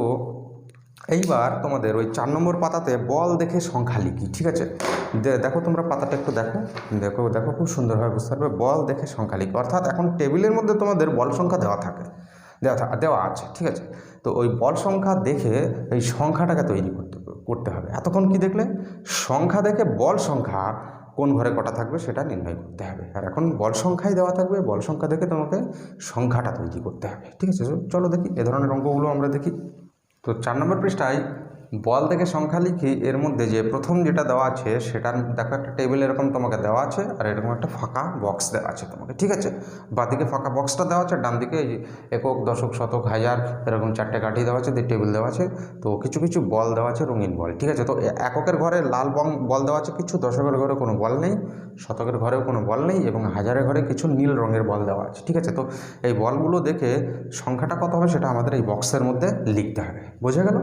এইবার তোমাদের ওই 4 নম্বর পাতাতে বল দেখে সংখ্যা লিখি, ঠিক আছে। দেখো তোমরা পাতাটা একটু দেখো খুব সুন্দরভাবে বুঝতে পারবে, বল দেখে সংখ্যা লিখি, অর্থাৎ এখন টেবিলের মধ্যে তোমাদের বল সংখ্যা দেওয়া আছে, ঠিক আছে। তো ওই বল সংখ্যা দেখে এই সংখ্যাটাকে তৈরি করতে হবে। এতক্ষণ কি দেখলে, সংখ্যা দেখে বল সংখ্যা কোন ঘরে কটা থাকবে সেটা নির্ণয় করতে হবে, আর এখন বল সংখ্যাই দেওয়া থাকবে, বল সংখ্যা দেখে তোমাকে সংখ্যাটা তৈরি করতে হবে, ঠিক আছে। চলো দেখি এ ধরনের অঙ্কগুলো আমরা দেখি। তো 4 নম্বর পৃষ্ঠায় বল দেখে সংখ্যা লিখি, এর মধ্যে যে প্রথম যেটা দেওয়া আছে সেটা দেখো, একটা টেবিল এরকম তোমাকে দেওয়া আছে, আর এরকম একটা ফাঁকা বক্স দেওয়া আছে তোমাকে, ঠিক আছে। বাঁদিকে ফাঁকা বক্সটা দেওয়া আছে, ডান দিকে একক, দশক, শতক, হাজার এরকম 4টে কাঠি দেওয়া আছে, দিয়ে টেবিল দেওয়া আছে, তো কিছু কিছু বল দেওয়া আছে, রঙিন বল, ঠিক আছে। তো এককের ঘরে লাল বল দেওয়া আছে কিছু, দশকের ঘরে কোনো বল নেই, শতকের ঘরেও কোনো বল নেই, এবং হাজারের ঘরে কিছু নীল রঙের বল দেওয়া আছে, ঠিক আছে। তো এই বলগুলো দেখে সংখ্যাটা কত হবে সেটা আমাদের এই বক্সের মধ্যে লিখতে হবে, বোঝা গেল।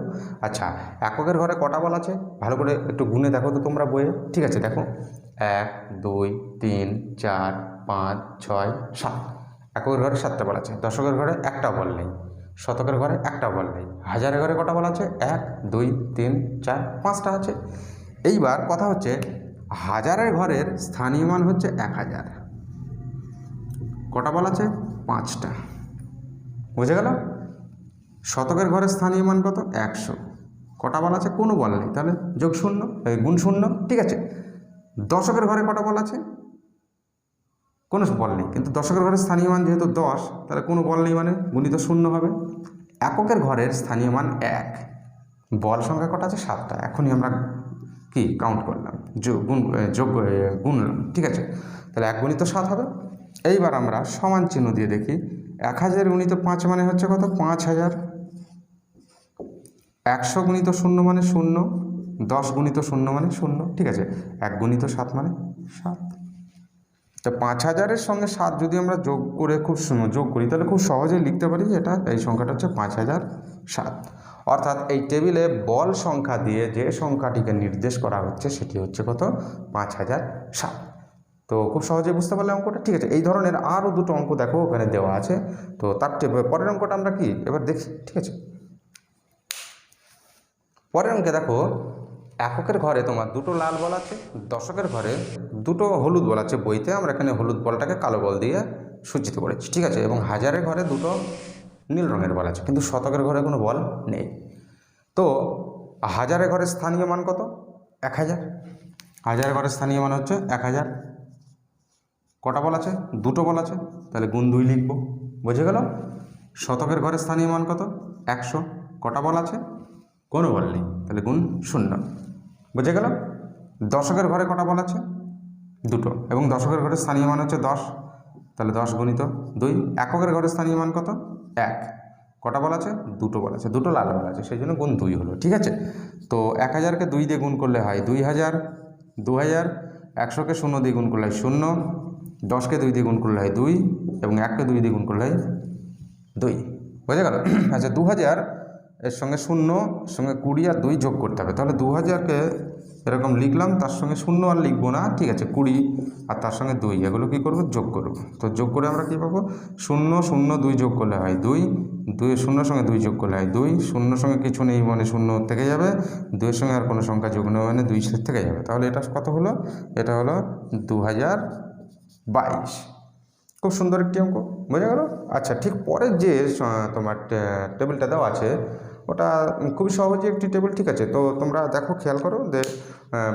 আচ্ছা, এককের ঘরে কটা বল আছে ভালো করে একটু গুনে দেখো তো তোমরা বইয়ে, ঠিক আছে। দেখো 1 2 3 4 5 6 7, এককের ঘরে 7টা বল আছে, দশকের ঘরে একটা বল নেই, শতকের ঘরে একটা বল নেই, হাজারের ঘরে কটা বল আছে, 1 2 3 4 5টা আছে। এইবার কথা হচ্ছে, হাজারের ঘরের স্থানীয় মান হচ্ছে 1000, কটা বল আছে, 5টা, বুঝে গেল। শতকের ঘরের স্থানীয় মান কত, 100, কটা বল আছে, কোনো বল নেই, তাহলে যোগ 0 গুণ 0, ঠিক আছে। দশকের ঘরে কটা বল আছে, কোনো বল নেই, কিন্তু দশকের ঘরের স্থানীয় মান যেহেতু 10, তাহলে কোনো বল নেই, মানে গুণিত 0 হবে। এককের ঘরের স্থানীয় মান 1, বল সংখ্যা কটা আছে, 7টা, এখনই আমরা কি কাউন্ট করলাম, গুণলাম, ঠিক আছে। তাহলে 1 গুণিত 7 হবে। এইবার আমরা সমান চিহ্ন দিয়ে দেখি, 1000 গুণিত 5 মানে হচ্ছে কত, 5000, 100 গুণিত 0 মানে 0, 10 গুণিত 0 মানে 0, ঠিক আছে। 1 গুণিত 7 মানে 7। তো 5000-এর সঙ্গে 7 যদি আমরা যোগ করি তাহলে খুব সহজেই লিখতে পারি যে এটা এই সংখ্যাটা হচ্ছে 5007। অর্থাৎ এই টেবিলে বল সংখ্যা দিয়ে যে সংখ্যাটিকে নির্দেশ করা হচ্ছে সেটি হচ্ছে কত, 5007। তো খুব সহজেই বুঝতে পারলে অঙ্কটা, ঠিক আছে। এই ধরনের আরও দুটো অঙ্ক দেখো ওখানে দেওয়া আছে, তো তার পরের অঙ্কটা আমরা কি এবার দেখি, ঠিক আছে। পরের অঙ্কে দেখো, এককের ঘরে তোমার দুটো লাল বল আছে, দশকের ঘরে দুটো হলুদ বল আছে, বইতে আমরা এখানে হলুদ বলটাকে কালো বল দিয়ে সূচিত করেছি, ঠিক আছে। এবং হাজারের ঘরে দুটো নীল রঙের বল আছে, কিন্তু শতকের ঘরে কোনো বল নেই। তো হাজারের ঘরের স্থানীয় মান কত, 1000, হাজারের ঘরের স্থানীয় মান হচ্ছে 1000, কটা বল আছে, দুটো বল আছে, তাহলে গুণ 2 লিখব, বুঝে গেল। শতকের ঘরের স্থানীয় মান কত, 100, কটা বল আছে, কোনো বল নেই, তাহলে গুণ 0, বুঝে গেল। দশকের ঘরে কটা বল আছে? 2, এবং দশকের ঘরে স্থানীয় মান হচ্ছে 10, তাহলে 10 গুণিত 2। এককের ঘরে স্থানীয় মান কত? 1, কটা বল আছে? 2 বল আছে, 2 লাল বল আছে, সেই জন্য গুণ 2 হলো, ঠিক আছে। তো 1000কে 2 দিয়ে গুণ করলে হয় 2000, 2000, 100কে 0 দিয়ে গুণ করলে হয় 0, 10কে 2 দিয়ে গুণ করলে হয় 2, এবং 1কে 2 দিয়ে গুণ করলে হয় 2, বুঝে গেল। আচ্ছা 2000 এর সঙ্গে 0, সঙ্গে 20 আর 2 যোগ করতে হবে, তাহলে 2000কে এরকম লিখলাম, তার সঙ্গে 0 আর লিখবো না, ঠিক আছে, 20 আর তার সঙ্গে 2, এগুলো কী করবো? যোগ করব। তো যোগ করে আমরা কী পাবো? 0, 0, 2 যোগ করলে হয় 2, 2 0 সঙ্গে 2 যোগ করলে হয় 2, 0 সঙ্গে কিছু নেই মানে 0 থেকে যাবে, 2 এর সঙ্গে আর কোনো সংখ্যা যোগ নেই মানে 2 থেকে যাবে, তাহলে এটা কত হলো? এটা হলো 2022। খুব সুন্দর একটি অঙ্ক, বোঝা গেল। আচ্ছা ঠিক পরের যে তোমার টেবিলটা দেওয়া আছে ওটা খুবই সহজে একটি টেবিল, ঠিক আছে। তো তোমরা দেখো, খেয়াল করো যে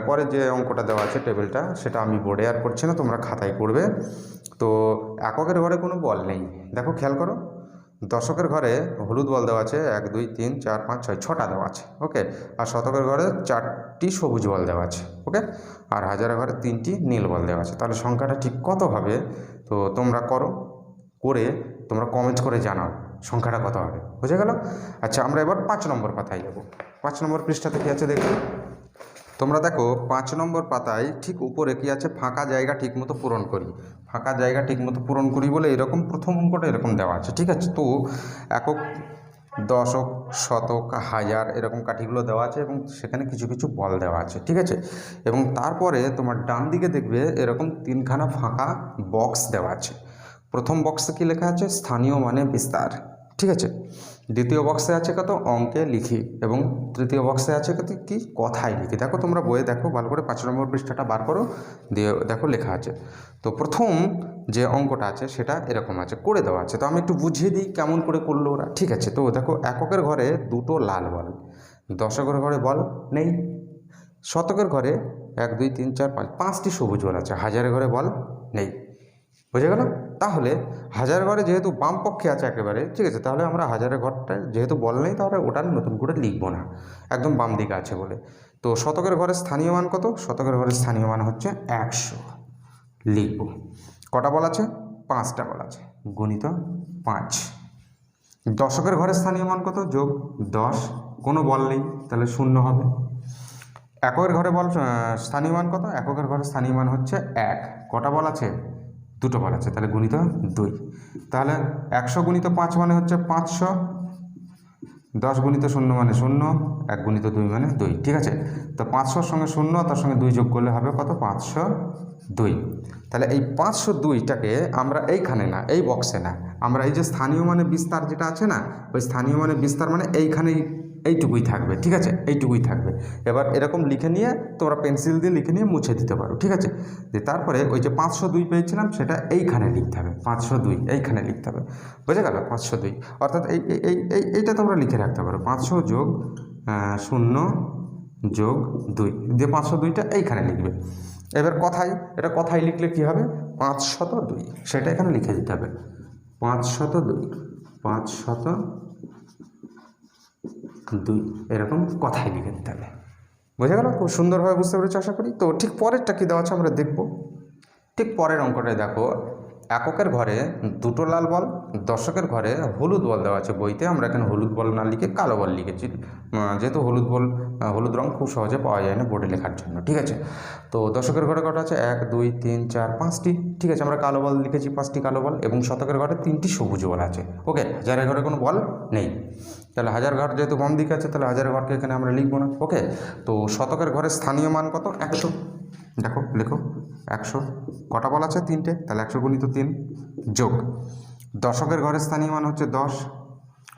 পরে যে অঙ্কটা দেওয়া আছে টেবিলটা, সেটা আমি বোর্ডে আর করছি না, তোমরা খাতায় করবে। তো এককের ঘরে কোনো বল নেই, দেখো খেয়াল করো। দশকের ঘরে হলুদ বল দেওয়া আছে 1 2 3 4 5 6, 6টা দেওয়া আছে, ওকে। আর শতকের ঘরে 4টি সবুজ বল দেওয়া আছে, ওকে। আর হাজারের ঘরে 3টি নীল বল দেওয়া আছে, তাহলে সংখ্যাটা ঠিক কত হবে? তো তোমরা করো, করে তোমরা কমেন্ট করে জানাও সংখ্যাটা কত হবে, বুঝে গেল। আচ্ছা আমরা এবার 5 নম্বর পাতায় যাব। 5 নম্বর পৃষ্ঠাতে কী আছে দেখো, তোমরা দেখো 5 নম্বর পাতায় ঠিক উপরে কী আছে? ফাঁকা জায়গা ঠিকমতো পূরণ করি। ফাঁকা জায়গা ঠিকমতো পূরণ করি বলে এরকম প্রথম অঙ্কটা এরকম দেওয়া আছে, ঠিক আছে। তো একক, দশক, শতক, হাজার এরকম কাঠিগুলো দেওয়া আছে, এবং সেখানে কিছু কিছু বল দেওয়া আছে, ঠিক আছে। এবং তারপরে তোমার ডান দিকে দেখবে এরকম 3খানা ফাঁকা বক্স দেওয়া আছে। প্রথম বক্সে কী লেখা আছে? স্থানীয় মানে বিস্তার, ঠিক আছে। দ্বিতীয় বক্সে আছে কত? অঙ্কে লিখি। এবং তৃতীয় বক্সে আছে কত? কি? কথায় লিখি। দেখো তোমরা বইয়ে দেখো ভালো করে, 5 নম্বর পৃষ্ঠাটা বার করো, দিয়ে দেখো লেখা আছে। তো প্রথম যে অঙ্কটা আছে সেটা এরকম আছে, করে দেওয়া আছে। তো আমি একটু বুঝিয়ে দিই কেমন করে করলো ওরা, ঠিক আছে। তো দেখো এককের ঘরে 2টো লাল বল, দশকের ঘরে বল নেই, শতকের ঘরে 1 2 3 4 5, 5টি সবুজ বল আছে, হাজারের ঘরে বল নেই, বুঝে গেল। তাহলে হাজারের ঘরে যেহেতু বাম পক্ষে আছে একেবারে, ঠিক আছে, তাহলে আমরা হাজারের ঘরটায় যেহেতু বল নেই, তাহলে ওটা নতুন করে লিখবো না, একদম বাম দিকে আছে বলে। তো শতকের ঘরে স্থানীয় মান কত? শতকের ঘরে স্থানীয় মান হচ্ছে 100, লিখব। কটা বল আছে? 5টা বল আছে, গুণিত 5। দশকের ঘরে স্থানীয় মান কত? যোগ 10, কোনো বল নেই তাহলে 0 হবে। এককের ঘরে বল স্থানীয় মান কত? এককের ঘরে স্থানীয় মান হচ্ছে 1, কটা বল আছে? 2টো বল আছে, তাহলে গুণিত 2। তাহলে 100 গুণিত 5 মানে হচ্ছে 500, 10 গুণিত 0 মানে 0, 1 গুণিত 2 মানে 2, ঠিক আছে। তো 500-র সঙ্গে 0, তার সঙ্গে 2 যোগ করলে হবে কত? 502। তাহলে এই 502টাকে আমরা এইখানে না, এই বক্সে না, আমরা এই যে স্থানীয় মানে বিস্তার যেটা আছে না, ওই স্থানীয় মানে বিস্তার মানে এইখানেই, এইটুকুই থাকবে, ঠিক আছে, এইটুকুই থাকবে। এবার এরকম লিখে নিয়ে তোমরা পেন্সিল দিয়ে লিখে নিয়ে মুছে দিতে পারো, ঠিক আছে। যে তারপরে ওই যে 502 পেয়েছিলাম সেটা এইখানে লিখতে হবে, 502 এইখানে লিখতে হবে, বুঝে গেল। 502 অর্থাৎ এইটা তোমরা লিখে রাখতে পারো, 500 যোগ 0 যোগ 2 দিয়ে 502টা এইখানে লিখবে। এবার কথায়, এটা কথায় লিখলে কী হবে? 502, সেটা এখানে লিখে দিতে হবে, 502, 502 এরকম কথায় লিখে দিতে হবে, বোঝা গেল। খুব সুন্দরভাবে বুঝতে পেরেছি আশা করি। তো ঠিক পরেরটা কী দেওয়া আছে আমরা দেখব। ঠিক পরের অঙ্কটায় দেখো, এককের ঘরে 2টো লাল বল, দশকের ঘরে হলুদ বল দেওয়া আছে বইতে, আমরা এখানে হলুদ বল না লিখে কালো বল লিখেছি, যেহেতু হলুদ রঙ খুব সহজে পাওয়া যায় না বোর্ডে লেখার জন্য, ঠিক আছে। তো দশকের ঘরে কটা আছে? 1 2 3 4 5টি, ঠিক আছে, আমরা কালো বল লিখেছি 5টি কালো বল, এবং শতকের ঘরে 3টি সবুজ বল আছে, ওকে। হাজারের ঘরে কোনো বল নেই, তাহলে হাজার ঘর যেহেতু বাম দিকে আছে, তাহলে হাজারের ঘরকে এখানে আমরা লিখবো না, ওকে। তো শতকের ঘরে স্থানীয় মান কত? 100, দেখো লেখো 100, কটা বল আছে? 3টে, তাহলে 100 গুণিত 3 যোগ। দশকের ঘরে স্থানীয় মান হচ্ছে 10,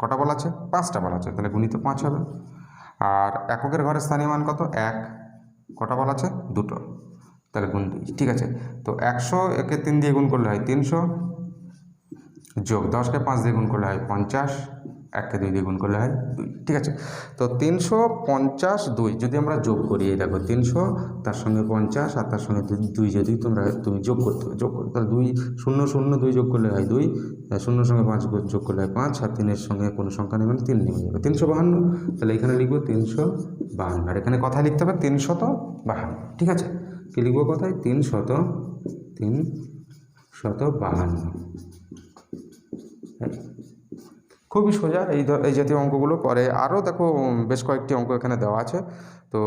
কটা বল আছে? 5টা বল আছে, তাহলে গুণিত 5 হবে। আর এককের ঘরে স্থানীয় মান কত? 1, কটা বল আছে? 2টো, তাহলে গুণ 2, ঠিক আছে। তো 100 একে 3 দিয়ে গুণ করলে হয় 300, যোগ 10কে 5 দিয়ে গুণ করলে হয় 50, 1কে 2 দিয়ে গুণ করলে হয় 2, ঠিক আছে। তো 352 যদি আমরা যোগ করি, এই দেখো 300 তার সঙ্গে 50 আর তার সঙ্গে 2 যদি তুমি যোগ করতে হবে, তাহলে 2 0 0 2 যোগ করলে হয় 2, 0 সঙ্গে 5 যোগ করলে হয় 5, আর 3-এর সঙ্গে কোনো সংখ্যা নেবে না, 3 নেমে যাবে 352। তাহলে এখানে লিখবো 352, আর এখানে কথায় লিখতে হবে 352, ঠিক আছে। কি লিখবো কথায়? 352। খুবই সোজা এই জাতীয় অঙ্কগুলো। পরে আরও দেখো বেশ কয়েকটি অঙ্ক এখানে দেওয়া আছে, তো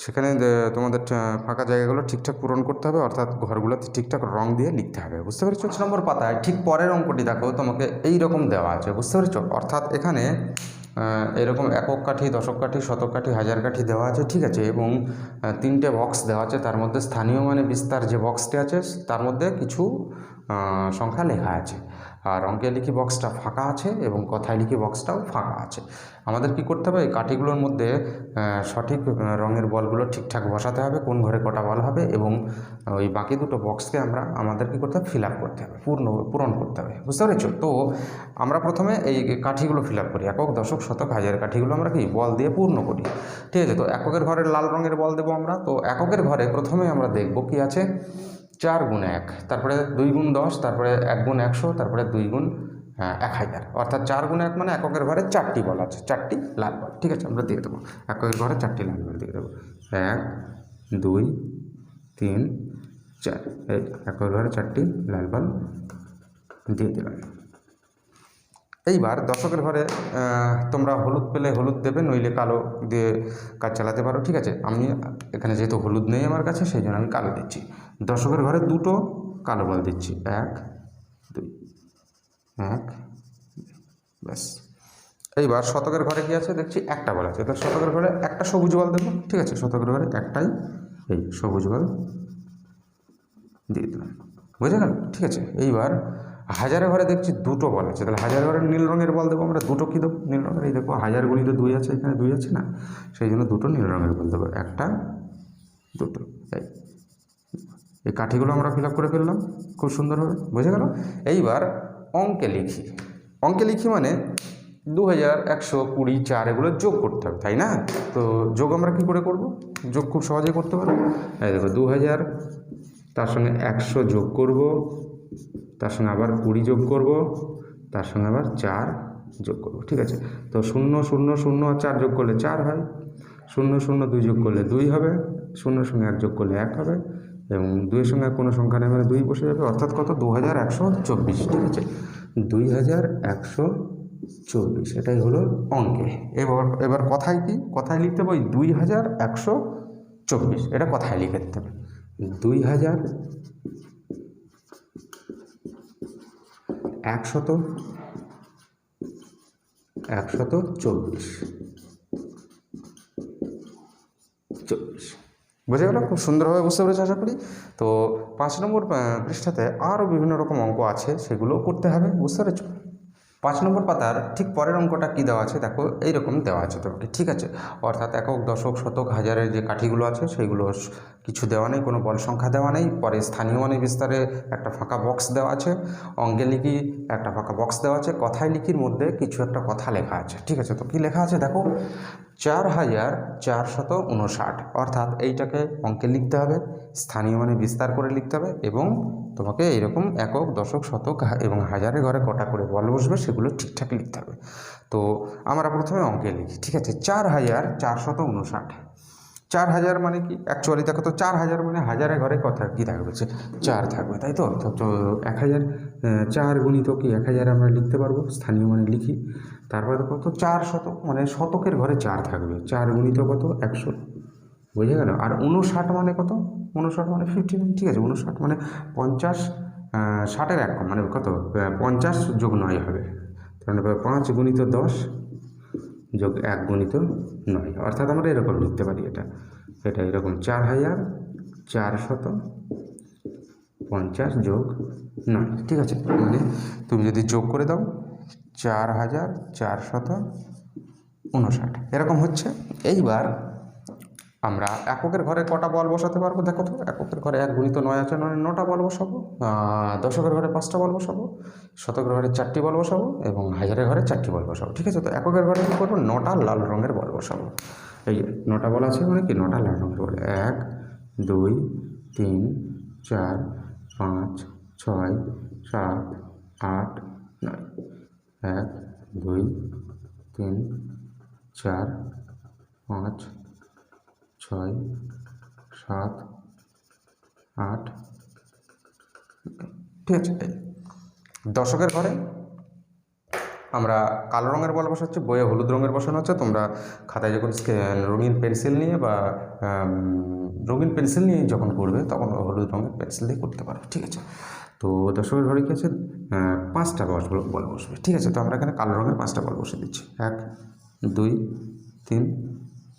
সেখানে তোমাদের ফাঁকা জায়গাগুলো ঠিকঠাক পূরণ করতে হবে, অর্থাৎ ঘরগুলোতে ঠিকঠাক রং দিয়ে লিখতে হবে, বুঝতে পেরেছো? 5 নম্বর পাতায় ঠিক পরের অঙ্কটি দেখো, তোমাকে এই রকম দেওয়া আছে, বুঝতে পেরেছো? অর্থাৎ এখানে এরকম একক কাঠি, দশক কাঠি, শতক কাঠি, হাজার কাঠি দেওয়া আছে, ঠিক আছে, এবং 3টে বক্স দেওয়া আছে। তার মধ্যে স্থানীয় মানে বিস্তার যে বক্সটি আছে তার মধ্যে কিছু সংখ্যা লেখা আছে, আর অঙ্কে লিখি বক্সটা ফাঁকা আছে এবং কথায় লিখি বক্সটাও ফাঁকা আছে। আমাদের কি করতে হবে? এই কাঠিগুলোর মধ্যে সঠিক রঙের বলগুলো ঠিকঠাক বসাতে হবে, কোন ঘরে কটা বল হবে, এবং ওই বাকি দুটো বক্সকে আমাদের কী করতে হবে? ফিল আপ করতে হবে, পূরণ করতে হবে, বুঝতে পেরেছো? তো আমরা প্রথমে এই কাঠিগুলো ফিল আপ করি, একক, দশক, শতক, হাজার কাঠিগুলো আমরা কি বল দিয়ে পূর্ণ করি, ঠিক আছে। তো এককের ঘরে লাল রঙের বল দেবো আমরা। তো এককের ঘরে প্রথমে আমরা দেখব কি আছে, 4 গুণ 1, তারপরে 2 গুণ 10, তারপরে 1 গুণ 100, তারপরে 2 গুণ 1000, অর্থাৎ 4 গুণ 1 মানে এককের ঘরে 4টি বল আছে, 4টি লাল বল, ঠিক আছে। আমরা দিয়ে দেবো এককের ঘরে 4টি লাল বল দিয়ে দেবো, 1 2 3 4, এই এককের ঘরে 4টি লাল বল দিয়ে দিলাম। এইবার দশকের ঘরে তোমরা হলুদ পেলে হলুদ দেবে, নইলে কালো দিয়ে কাজ চালাতে পারো, ঠিক আছে। আমি এখানে যেহেতু হলুদ নেই আমার কাছে, সেই জন্য আমি কালো দিচ্ছি। দশকের ঘরে 2টো কালো বল দিচ্ছি, 1 2, 1 ব্যাস। এইবার শতকের ঘরে কি আছে দেখছি, একটা বল আছে, তো শতকের ঘরে একটা সবুজ বল দেবো, ঠিক আছে। শতকের ঘরে একটাই এই সবুজ বল দিয়ে দিলাম, বুঝে গেল, ঠিক আছে। এইবার হাজারের ঘরে দেখছি 2টো বল আছে, তাহলে হাজার ঘরে নীল রঙের বল দেবো আমরা। 2টো কী দেবো? নীল রঙের। এই দেখো হাজার গুণিত 2 আছে, এখানে 2 আছে না, সেই জন্য 2টো নীল রঙের বল দেবো, 1 2 এই কাঠিগুলো আমরা ফিল আপ করে ফেললাম খুব সুন্দরভাবে, বুঝে গেল। এইবার অঙ্কে লিখি মানে 2120, 4 এগুলো যোগ করতে হবে, তাই না? তো যোগ আমরা কী করে করব? যোগ খুব সহজেই করতে পারবো। এই দেখো 2000, তার সঙ্গে 100 যোগ করব, তার সঙ্গে আবার 20 যোগ করব, তার সঙ্গে আবার 4 যোগ করব, ঠিক আছে। তো 0 0 0 আর 4 যোগ করলে 4 হয়, 0 0 2 যোগ করলে 2 হবে, 0 সঙ্গে 1 যোগ করলে 1 হবে, এবং 2-এর সঙ্গে কোনো সংখ্যা নেই মানে 2 বসে যাবে, অর্থাৎ কত? 2124, ঠিক আছে। 2124, এটাই হলো অঙ্কে। এবার কথায় কি? কথায় লিখতে হবে 2124, এটা কথায় লিখে দিতে হবে 2124, বুঝে গেল? খুব সুন্দরভাবে বুঝতে পেরেছি আশা করি। তো 5 নম্বর পৃষ্ঠাতে আরও বিভিন্ন রকম অঙ্ক আছে, সেগুলোও করতে হবে, বুঝতে পেরেছ? 5 নম্বর পাতার ঠিক পরের অঙ্কটা কী দেওয়া আছে দেখো, এইরকম দেওয়া আছে তোমাকে, ঠিক আছে। অর্থাৎ একক, দশক, শতক, হাজারের যে কাঠিগুলো আছে সেইগুলো কিছু দেওয়া নেই, কোনো বল সংখ্যা দেওয়া নেই। পরে স্থানীয় মানে বিস্তারে একটা ফাঁকা বক্স দেওয়া আছে, অঙ্কে লিখি একটা ফাঁকা বক্স দেওয়া আছে, কথায় লিখির মধ্যে কিছু একটা কথা লেখা আছে, ঠিক আছে। তো কী লেখা আছে দেখো, 4459, অর্থাৎ এইটাকে অঙ্কে লিখতে হবে, স্থানীয় মানে বিস্তার করে লিখতে হবে, এবং তোমাকে এইরকম একক, দশক, শতক এবং হাজারের ঘরে কটা করে বল বসবে সেগুলো ঠিকঠাক লিখতে হবে। তো আমরা প্রথমে অঙ্কে লিখি, ঠিক আছে। 4459, 4000 মানে কি? অ্যাকচুয়ালি দেখো তো 4000 মানে হাজারের ঘরে কথা কী থাকবে? 4 থাকবে, তাই তো। তো 1000, 4 গুণিত কি 1000 আমরা লিখতে পারবো, স্থানীয় মানে লিখি। তারপরে দেখো তো 400 মানে শতকের ঘরে 4 থাকবে, 4 গুণিত কত? 100, বুঝে গেল। আর 59 মানে কত? 59 মানে 59, ঠিক আছে। 59 মানে 50, 60-এর 1 মানে কত? 50 যোগ 9 হবে, তাহলে 5 গুণিত 10 যোগ 1 গুণিত 9, অর্থাৎ আমরা এরকম লিখতে পারি এটা এরকম 4450 যোগ 9, ঠিক আছে। মানে তুমি যদি যোগ করে দাও 4459 এরকম হচ্ছে। এইবার আমরা এককের ঘরে কটা বল বসাতে পারবো দেখো তো। এককের ঘরে 1 গুণিত 9 আছে, 9টা বল বসাবো। দশকের ঘরে 5টা বল বসাবো, শতকের ঘরে 4টি বল বসাবো এবং হাজারের ঘরে 4টি বল বসাবো। ঠিক আছে, তো এককের ঘরে কী করবো, 9টা লাল রঙের বল বসাবো। এই 9টা বল আছে মানে কি, 9টা লাল রঙের বল। 1 2 3 4 5 6 7 8 9। 1 2 3 4 5 6 7 8। ঠিক আছে, দশকের ঘরে আমরা কালো রঙের বল বসাচ্ছি, বইয়ে হলুদ রঙের বসানো হচ্ছে। তোমরা খাতায় যখন রঙিন পেন্সিল নিয়ে বা রঙিন পেন্সিল নিয়ে যখন করবে তখন হলুদ রঙের পেন্সিল দিয়ে করতে পারো। ঠিক আছে, তো দশকের ঘরে কী আছে, 5টা বল বসবে। ঠিক আছে, তো আমরা এখানে কালো রঙের 5টা বল বসে দিচ্ছি। 1 2 3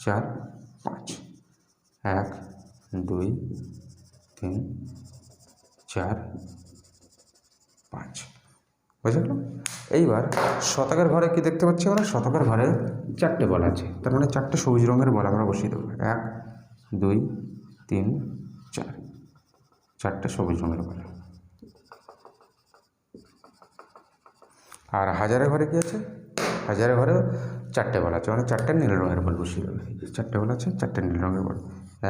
4 5। 1 2 3 4 5, বুঝে গেল। এইবার শতকের ঘরে কি দেখতে পাচ্ছি আমরা, শতকের ঘরে 4টে বল আছে, তার মানে 4টে সবুজ রঙের বল আমরা বসিয়ে দেবো। 1 2 3 4, 4টে সবুজ রঙের বল। আর হাজারের ঘরে কি আছে, হাজারের ঘরে 4টে বল আছে, মানে 4টে নীল রঙের বল বসিয়ে দেবে। 4টে বল আছে, 4টে নীল রঙের বল।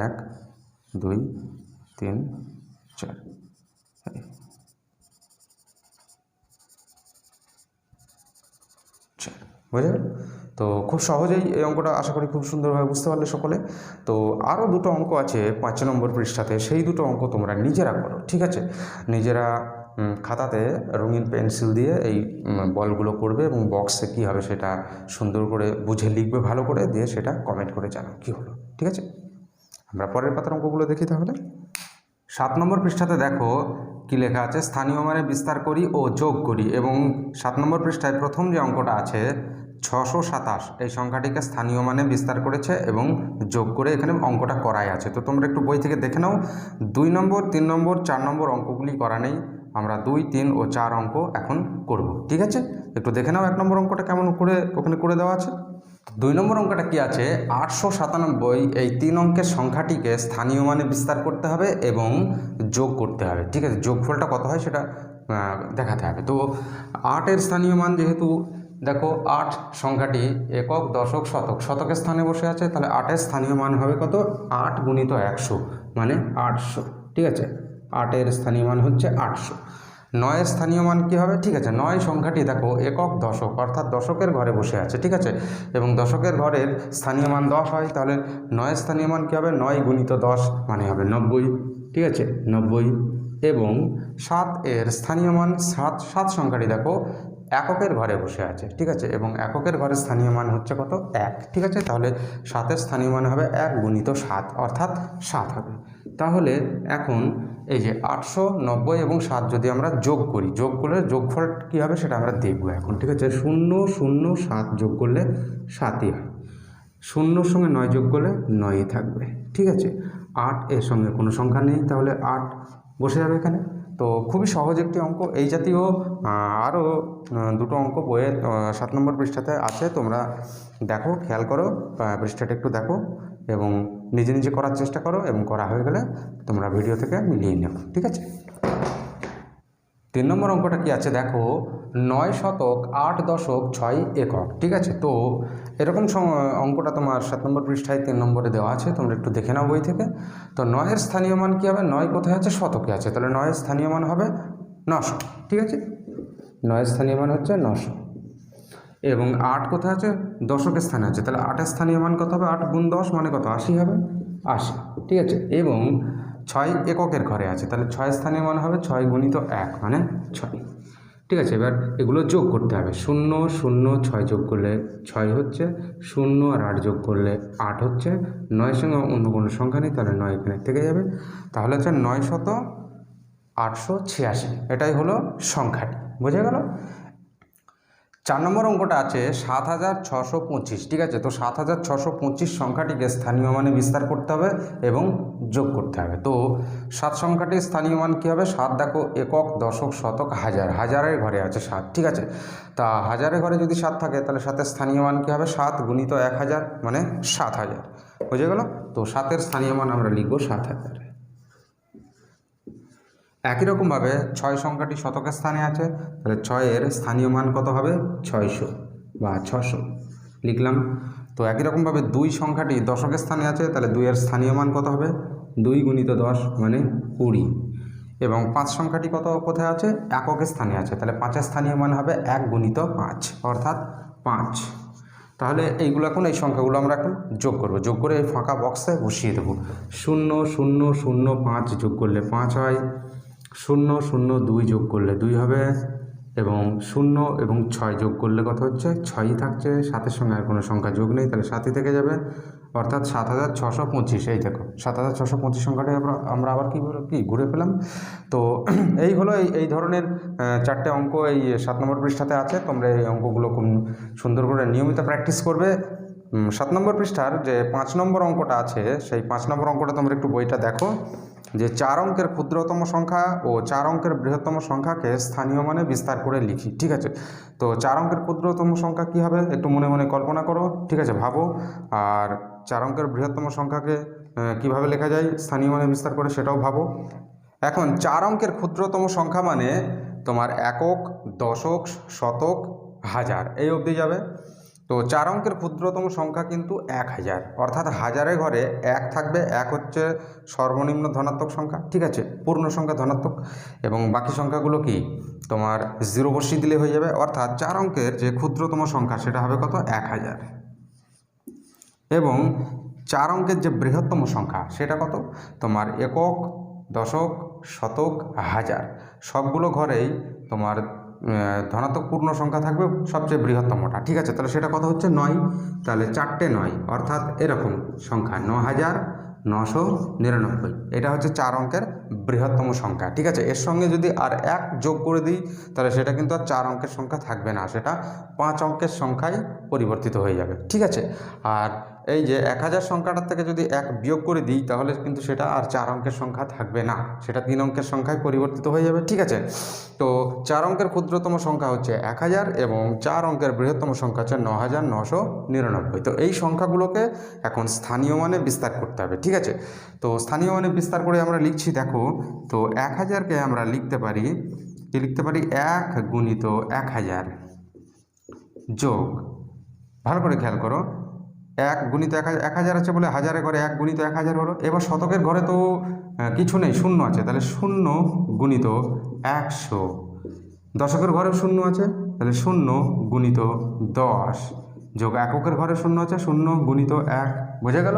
1 2 3 4। বুঝে গেল। তো খুব সহজেই এই অঙ্কটা আশা করি খুব সুন্দরভাবে বুঝতে পারলে সকলে। তো আরও দুটো অঙ্ক আছে 5 নম্বর পৃষ্ঠাতে, সেই দুটো অঙ্ক তোমরা নিজেরা করো। ঠিক আছে, নিজেরা খাতাতে রঙিন পেন্সিল দিয়ে এই বলগুলো করবে এবং বক্সে কী হবে সেটা সুন্দর করে বুঝে লিখবে ভালো করে, দিয়ে সেটা কমেন্ট করে জানাও কী হলো। ঠিক আছে, আমরা পরের পাতার অঙ্কগুলো দেখি তাহলে। 7 নম্বর পৃষ্ঠাতে দেখো কি লেখা আছে, স্থানীয় মানে বিস্তার করি ও যোগ করি। এবং 7 নম্বর পৃষ্ঠায় প্রথম যে অঙ্কটা আছে 627, এই সংখ্যাটিকে স্থানীয় মানে বিস্তার করেছে এবং যোগ করে এখানে অঙ্কটা করাই আছে। তো তোমরা একটু বই থেকে দেখে নাও। 2 নম্বর 3 নম্বর 4 নম্বর অঙ্কগুলি করা নেই, আমরা 2 3 ও 4 অঙ্ক এখন করব। ঠিক আছে, একটু দেখে নাও 1 নম্বর অঙ্কটা কেমন করে ওখানে করে দেওয়া আছে। 2 নম্বর অঙ্কটা কি আছে, 897, এই 3 অঙ্কের সংখ্যাটিকে স্থানীয় মানে বিস্তার করতে হবে এবং যোগ করতে হবে। ঠিক আছে, যোগফলটা কত হয় সেটা দেখাতে হবে। তো 8-এর স্থানীয় মান যেহেতু দেখো 8 সংখ্যাটি একক দশক শতক, শতকের স্থানে বসে আছে, তাহলে 8-এর স্থানীয় মান হবে কত, 8 গুণিত 100 মানে 800। ঠিক আছে, 8-এর স্থানীয় মান হচ্ছে 800। 9-এর স্থানীয় মান কী হবে, ঠিক আছে, 9 সংখ্যাটি দেখো একক দশক অর্থাৎ দশকের ঘরে বসে আছে। ঠিক আছে, এবং দশকের ঘরের স্থানীয় মান 10 হয়, তাহলে 9-এর স্থানীয় মান কী হবে, 9 গুণিত 10 মানে হবে 90। ঠিক আছে, 90। এবং 7-এর স্থানীয় মান 7 সংখ্যাটি দেখো এককের ঘরে বসে আছে। ঠিক আছে, এবং এককের ঘরের স্থানীয় মান হচ্ছে কত, 1। ঠিক আছে, তাহলে 7-এর স্থানীয় মান হবে 1 গুণিত 7 অর্থাৎ 7 হবে। তাহলে এখন এই যে 890 এবং 7 যদি আমরা যোগ করি, যোগ করলে যোগফল কী হবে সেটা আমরা দেখব এখন। ঠিক আছে, 0 0 7 যোগ করলে 7ই হয়, 0-র সঙ্গে 9 যোগ করলে 9ই থাকবে। ঠিক আছে, 8 এর সঙ্গে কোনো সংখ্যা নেই, তাহলে 8 বসে যাবে এখানে। তো খুবই সহজ একটি অঙ্ক। এই জাতীয় আরও দুটো অঙ্ক বইয়ের 7 নম্বর পৃষ্ঠাতে আছে, তোমরা দেখো, খেয়াল করো, পৃষ্ঠাটা একটু দেখো এবং নিজে নিজে করার চেষ্টা করো, এবং করা হয়ে গেলে তোমরা ভিডিও থেকে মিলিয়ে নাও। ঠিক আছে, 3 নম্বর অঙ্কটা কি আছে দেখো, 9 শতক 8 দশক 6 একক। ঠিক আছে, তো এরকম অঙ্কটা তোমার 7 নম্বর পৃষ্ঠায় 3 নম্বরে দেওয়া আছে, তোমরা একটু দেখে নাও বই থেকে। তো 9-এর স্থানীয় মান কী হবে, 9 কোথায় আছে, শতকে আছে, তাহলে 9-এর স্থানীয় মান হবে 900। ঠিক আছে, 9-এর স্থানীয় মান হচ্ছে 900। এবং 8 কোথায় আছে, দশকের স্থানে আছে, তাহলে 8-এর স্থানীয় মান কত হবে, 8 গুণ 10 মানে কত, 80 হবে, 80। ঠিক আছে, এবং 6 এককের ঘরে আছে, তাহলে 6 স্থানীয় মান হবে 6 গুণিত 1 মানে 6। ঠিক আছে, এবার এগুলো যোগ করতে হবে। 0 0 6 যোগ করলে 6 হচ্ছে, 0 আর 8 যোগ করলে 8 হচ্ছে, 9-এর সঙ্গে অন্য কোনো সংখ্যা নেই, তাহলে 9 এখানে থেকে যাবে। তাহলে হচ্ছে 9 শত 886, এটাই হলো সংখ্যাটি। বোঝা গেল। 4 নম্বর অঙ্কটা আছে 7625, ঠিক আছে। তো 7625 সংখ্যাটিকে স্থানীয় মানে বিস্তার করতে হবে এবং যোগ করতে হবে। তো 7 সংখ্যাটির স্থানীয় মান কী হবে? 7 দেখো একক, দশক, শতক, হাজার, হাজারের ঘরে আছে 7, ঠিক আছে। তা হাজারের ঘরে যদি 7 থাকে তাহলে 7-এর স্থানীয় মান কী হবে? 7 গুণিত 1000 মানে 7000, বুঝে গেল? তো 7-এর স্থানীয় মান আমরা লিখব 7000। একই রকমভাবে 6 সংখ্যাটি শতকের স্থানে আছে, তাহলে 6-এর স্থানীয় মান কত হবে? 600 বা 600 লিখলাম। তো একই রকমভাবে 2 সংখ্যাটি দশকের স্থানে আছে, তাহলে 2-এর স্থানীয় মান কত হবে? 2 গুণিত 10 মানে 20। এবং 5 সংখ্যাটি কোথায় আছে? এককের স্থানে আছে, তাহলে 5-এর স্থানীয় মান হবে 1 গুণিত 5 অর্থাৎ 5। তাহলে এই সংখ্যাগুলো আমরা এখন যোগ করব। যোগ করে এই ফাঁকা বক্সে বসিয়ে দেবো। 0 0 0 5 যোগ করলে 5 হয়, 0 0 2 যোগ করলে 2 হবে, এবং 0 এবং 6 যোগ করলে কত হচ্ছে? 6ই থাকছে। 7-এর সঙ্গে আর কোনো সংখ্যা যোগ নেই, তাহলে 7ই থেকে যাবে, অর্থাৎ 7625। এই দেখো 7625 সংখ্যাটি আমরা আবার কি ঘুরে পেলাম। তো এই হলো এই ধরনের 4টে অঙ্ক এই 7 নম্বর পৃষ্ঠাতে আছে। তোমরা এই অঙ্কগুলো খুব সুন্দর করে নিয়মিত প্র্যাকটিস করবে। 7 নম্বর পৃষ্ঠার যে 5 নম্বর অঙ্কটা আছে, সেই 5 নম্বর অঙ্কটা তোমরা একটু বইটা দেখো, যে 4 অঙ্কের ক্ষুদ্রতম সংখ্যা ও 4 অঙ্কের বৃহত্তম সংখ্যাকে স্থানীয় মানে বিস্তার করে লিখি, ঠিক আছে। তো 4 অঙ্কের ক্ষুদ্রতম সংখ্যা কী হবে? একটু মনে মনে কল্পনা করো, ঠিক আছে, ভাবো। আর 4 অঙ্কের বৃহত্তম সংখ্যাকে কিভাবে লেখা যায় স্থানীয় মানে বিস্তার করে, সেটাও ভাবো। এখন 4 অঙ্কের ক্ষুদ্রতম সংখ্যা মানে তোমার একক, দশক, শতক, হাজার, এই অবধি যাবে। তো 4 অঙ্কের ক্ষুদ্রতম সংখ্যা কিন্তু 1000, অর্থাৎ হাজারের ঘরে 1 থাকবে। 1 হচ্ছে সর্বনিম্ন ধনাত্মক সংখ্যা, ঠিক আছে, পূর্ণ সংখ্যা ধনাত্মক, এবং বাকি সংখ্যাগুলো কি তোমার 0 বসিয়ে দিলে হয়ে যাবে। অর্থাৎ 4 অঙ্কের যে ক্ষুদ্রতম সংখ্যা সেটা হবে কত? 1000। এবং 4 অঙ্কের যে বৃহত্তম সংখ্যা সেটা কত? তোমার একক, দশক, শতক, হাজার, সবগুলো ঘরেই তোমার ধনাত্মক পূর্ণ সংখ্যা থাকবে, সবচেয়ে বৃহত্তমটা, ঠিক আছে। তাহলে সেটা কত হচ্ছে? 9। তাহলে 4টে 9, অর্থাৎ এরকম সংখ্যা 9999। এটা হচ্ছে 4 অঙ্কের বৃহত্তম সংখ্যা, ঠিক আছে। এর সঙ্গে যদি আর 1 যোগ করে দিই তাহলে সেটা কিন্তু আর 4 অঙ্কের সংখ্যা থাকবে না, সেটা 5 অঙ্কের সংখ্যায় পরিবর্তিত হয়ে যাবে, ঠিক আছে। আর এই যে 1000 সংখ্যাটার থেকে যদি 1 বিয়োগ করে দিই তাহলে কিন্তু সেটা আর 4 অঙ্কের সংখ্যা থাকবে না, সেটা 3 অঙ্কের সংখ্যায় পরিবর্তিত হয়ে যাবে, ঠিক আছে। তো 4 অঙ্কের ক্ষুদ্রতম সংখ্যা হচ্ছে 1000 এবং 4 অঙ্কের বৃহত্তম সংখ্যা হচ্ছে 9999। তো এই সংখ্যাগুলোকে এখন স্থানীয় মানে বিস্তার করতে হবে, ঠিক আছে। তো স্থানীয় মানে বিস্তার করে আমরা লিখছি, দেখো। তো 1000কে আমরা লিখতে পারি 1 গুণিত 1000 যোগ, ভালো করে খেয়াল করো, 1 গুণিত 1000 আছে বলে হাজারের ঘরে 1 গুণিত 1000 হলো। এবার শতকের ঘরে তো কিছু নেই, শূন্য আছে, তাহলে 0 গুণিত 100। দশকের ঘরেও 0 আছে, তাহলে 0 গুণিত 10 যোগ এককের ঘরে 0 আছে, 0 গুণিত 1, বোঝা গেল।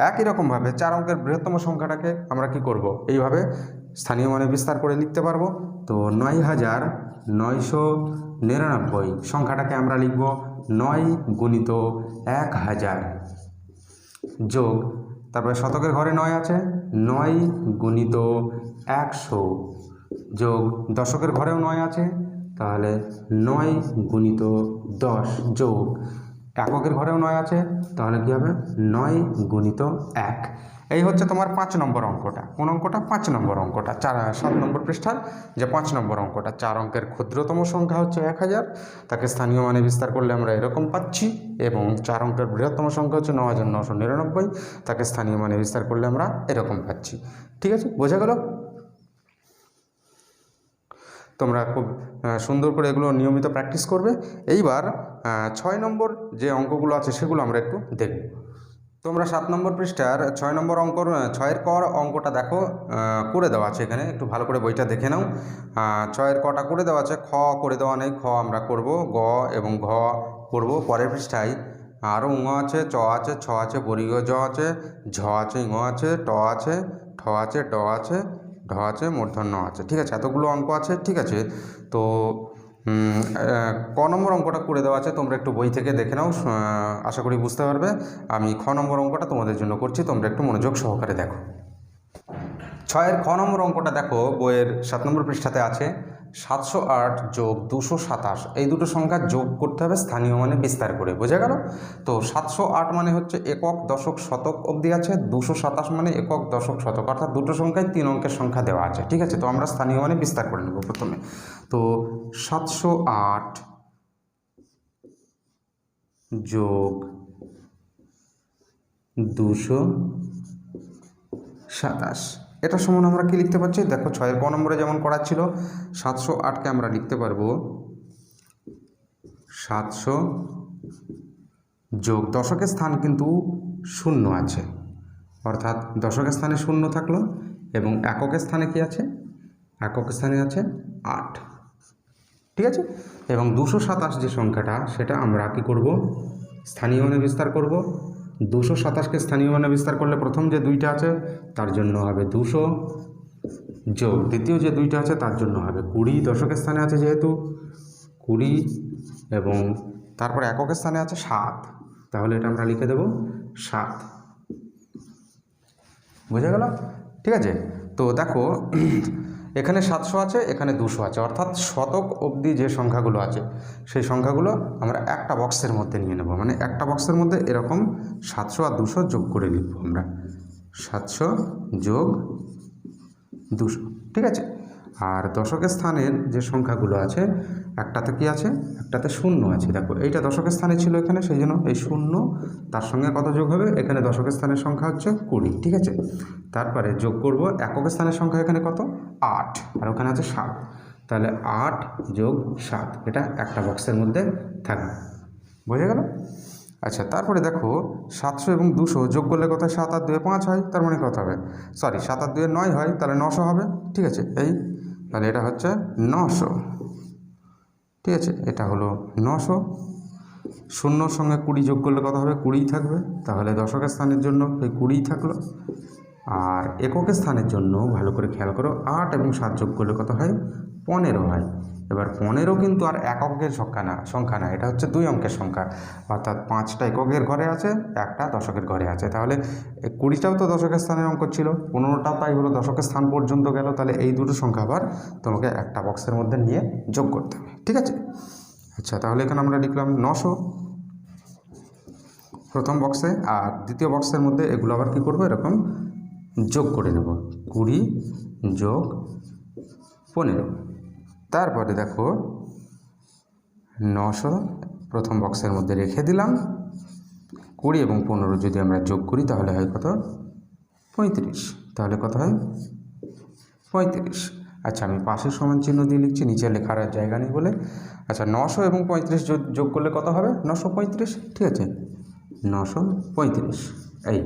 একই রকমভাবে 4 অঙ্কের বৃহত্তম সংখ্যাটাকে আমরা কি করব? এইভাবে স্থানীয় মানে বিস্তার করে লিখতে পারবো। তো 9999 সংখ্যাটাকে আমরা লিখব 9 গুণিত 1000 যোগ, তারপরে শতকের ঘরে 9 আছে, 9 গুণিত 100 যোগ, দশকের ঘরেও 9 আছে, তাহলে 9 গুণিত 10 যোগ, এককের ঘরেও 9 আছে, তাহলে কী হবে? 9 গুণিত 1। এই হচ্ছে তোমার 5 নম্বর অঙ্কটা। কোন অঙ্কটা? 5 নম্বর অঙ্কটা, 7 নম্বর পৃষ্ঠার যে 5 নম্বর অঙ্কটা। 4 অঙ্কের ক্ষুদ্রতম সংখ্যা হচ্ছে 1000, তাকে স্থানীয় মানে বিস্তার করলে আমরা এরকম পাচ্ছি, এবং 4 অঙ্কের বৃহত্তম সংখ্যা হচ্ছে 9999, তাকে স্থানীয় মানে বিস্তার করলে আমরা এরকম পাচ্ছি, ঠিক আছে, বোঝা গেল। তোমরা খুব সুন্দর করে এগুলো নিয়মিত প্র্যাকটিস করবে। এইবার 6 নম্বর যে অঙ্কগুলো আছে সেগুলো আমরা একটু দেখব। তোমরা 7 নম্বর পৃষ্ঠার 6 নম্বর অঙ্কর 6-এর ক অঙ্কটা দেখো, করে দেওয়া আছে এখানে, একটু ভালো করে বইটা দেখে নাও। 6-এর কটা করে দেওয়া আছে, খ করে দেওয়া নেই, খ আমরা করব, গ এবং ঘ করব পরের পৃষ্ঠায়। আরও ঙ আছে, চ আছে, ছ আছে, বর্গীয় জ আছে, ঝ আছে, ঙ আছে, ট আছে, ঠ আছে, ড আছে, ঢ আছে, মূর্ধন্য আছে, ঠিক আছে, এতগুলো অঙ্ক আছে, ঠিক আছে। তো ক নম্বর অঙ্কটা করে দেওয়া আছে, তোমরা একটু বই থেকে দেখে নাও, আশা করি বুঝতে পারবে। আমি খ নম্বর অঙ্কটা তোমাদের জন্য করছি, তোমরা একটু মনোযোগ সহকারে দেখো। 6-এর খ নম্বর অঙ্কটা দেখো, বইয়ের 7 নম্বর পৃষ্ঠাতে আছে। 708 যোগ 227 এই দুটো সংখ্যা যোগ করতে হবে স্থানীয় মানে বিস্তার করে, বোঝা গেল? তো 708 মানে হচ্ছে একক দশক শতক অবধি আছে, 227 মানে একক দশক শতক, অর্থাৎ দুটো সংখ্যায় 3 অঙ্কের সংখ্যা দেওয়া আছে, ঠিক আছে? তো আমরা স্থানীয় মানে বিস্তার করে নেব প্রথমে। তো 708 যোগ 227, এটা সমান আমরা কি লিখতে পারছি? দেখো 6 ক নম্বরে যেমন করা ছিল, 708কে আমরা লিখতে পারবো 700 যোগ দশকের স্থান কিন্তু শূন্য আছে, অর্থাৎ দশকের স্থানে শূন্য থাকলো, এবং এককের স্থানে কি আছে? এককের স্থানে আছে 8, ঠিক আছে? এবং 227 যে সংখ্যাটা, সেটা আমরা কি করব? স্থানীয় মানে বিস্তার করব। 227কে স্থানীয় মানে বিস্তার করলে প্রথম যে দুইটা আছে তার জন্য হবে 200, যোগ দ্বিতীয় যে দুইটা আছে তার জন্য হবে 20, দশকের স্থানে আছে যেহেতু 20, এবং তারপর এককের স্থানে আছে 7, তাহলে এটা আমরা লিখে দেব 7, বুঝা গেল? ঠিক আছে? তো দেখো এখানে 700 আছে, এখানে 200 আছে, অর্থাৎ শতক অবধি যে সংখ্যাগুলো আছে সেই সংখ্যাগুলো আমরা একটা বক্সের মধ্যে নিয়ে নেব, মানে একটা বক্সের মধ্যে এরকম 700 আর 200 যোগ করে লিখব আমরা, 700 যোগ 200, ঠিক আছে? আর দশকের স্থানের যে সংখ্যাগুলো আছে, একটাতে কি আছে? একটাতে শূন্য আছে। দেখো এইটা দশকের স্থানে ছিল এখানে, সেই জন্য এই শূন্য তার সঙ্গে কত যোগ হবে? এখানে দশকের স্থানের সংখ্যা হচ্ছে 20, ঠিক আছে? তারপরে যোগ করব এককের স্থানের সংখ্যা, এখানে কত? 8, আর ওখানে আছে 7, তাহলে 8 যোগ 7, এটা একটা বক্সের মধ্যে থাকবে, বোঝা গেল? আচ্ছা, তারপরে দেখো 700 এবং 200 যোগ করলে কত? 7 আর 2 5 হয়, তার মানে কত হবে? সরি, 7 আর 2 9 হয়, তাহলে 900 হবে, ঠিক আছে? এই তাহলে এটা হচ্ছে 900, ঠিক আছে? এটা হলো 900। শূন্যর সঙ্গে 20 যোগ করলে কত হবে? 20 থাকবে, তাহলে দশকের স্থানের জন্য এই 20 থাকলো। আর এককের স্থানের জন্য ভালো করে খেয়াল করো, 8 এবং 7 যোগ করলে কত হয়? 15 হয়। এবার 15 কিন্তু আর এককের সংখ্যা না, এটা হচ্ছে 2 অঙ্কের সংখ্যা, অর্থাৎ 5টা এককের ঘরে আছে, একটা দশকের ঘরে আছে। তাহলে 20টাও তো দশকের স্থানের অঙ্ক ছিল, 15টাও তাই হলো দশকের স্থান পর্যন্ত গেল, তাহলে এই দুটো সংখ্যা আবার তোমাকে একটা বক্সের মধ্যে নিয়ে যোগ করতে হবে, ঠিক আছে? আচ্ছা, তাহলে এখানে আমরা লিখলাম 900 প্রথম বক্সে, আর দ্বিতীয় বক্সের মধ্যে এগুলো আবার কী করবো? এরকম যোগ করে নেব, 20 যোগ 15। তারপরে দেখো 900 প্রথম বক্সের মধ্যে রেখে দিলাম, 20 এবং 15 যদি আমরা যোগ করি তাহলে হয় কত? 35, তাহলে কত হয়? 35। আচ্ছা, আমি পাশের সমান চিহ্ন দিয়ে লিখছি, নিচে লেখার আর জায়গা নেই বলে। আচ্ছা, 900 এবং 35 যোগ করলে কত হবে? 935, ঠিক আছে? 935, এই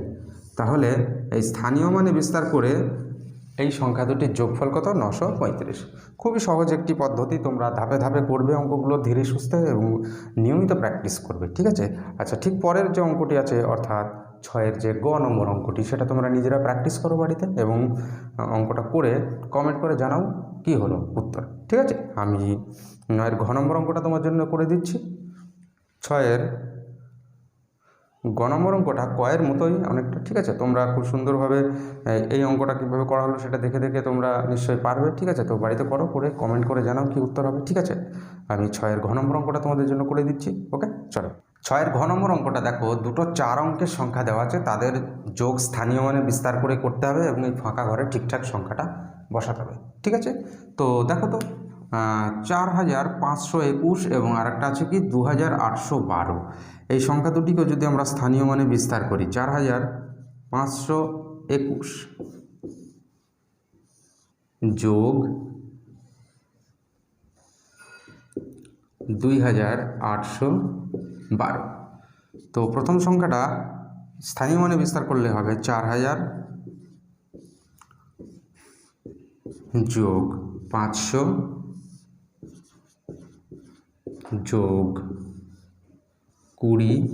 তাহলে এই স্থানীয় মানে বিস্তার করে এই সংখ্যা দুটির যোগফল কত? 935। খুবই সহজ একটি পদ্ধতি, তোমরা ধাপে ধাপে করবে অঙ্কগুলো ধীরে সুস্থে এবং নিয়মিত প্র্যাকটিস করবে, ঠিক আছে? আচ্ছা, ঠিক পরের যে অঙ্কটি আছে, অর্থাৎ 6-এর যে গ নম্বর অঙ্কটি, সেটা তোমরা নিজেরা প্র্যাকটিস করো বাড়িতে, এবং অঙ্কটা করে কমেন্ট করে জানাও কি হলো উত্তর, ঠিক আছে? আমি 9-এর ঘ নম্বর অঙ্কটা তোমার জন্য করে দিচ্ছি। 6-এর গ নম্বর অঙ্কটা কয়ের মতোই অনেকটা, ঠিক আছে? তোমরা খুব সুন্দরভাবে এই অঙ্কটা কীভাবে করা হলো সেটা দেখে দেখে তোমরা নিশ্চয়ই পারবে, ঠিক আছে? তো বাড়িতে করো, করে কমেন্ট করে জানাও কি উত্তর হবে, ঠিক আছে? আমি 6-এর ঘ নম্বর অঙ্কটা তোমাদের জন্য করে দিচ্ছি, ওকে? চলো, 6-এর ঘ নম্বর অঙ্কটা দেখো, দুটো 4 অঙ্কের সংখ্যা দেওয়া আছে, তাদের যোগ স্থানীয় মানে বিস্তার করে করতে হবে, এবং এই ফাঁকা ঘরে ঠিকঠাক সংখ্যাটা বসাতে হবে, ঠিক আছে? তো দেখো তো 4521 এবং আরেকটা আছে কি 2812, এই সংখ্যা দুটিকে যদি আমরা স্থানীয় মানে বিস্তার করি, 4521 যোগ 2812, তো প্রথম সংখ্যাটা স্থানীয় মানে বিস্তার করলে হবে 4000 যোগ 500 যোগ 20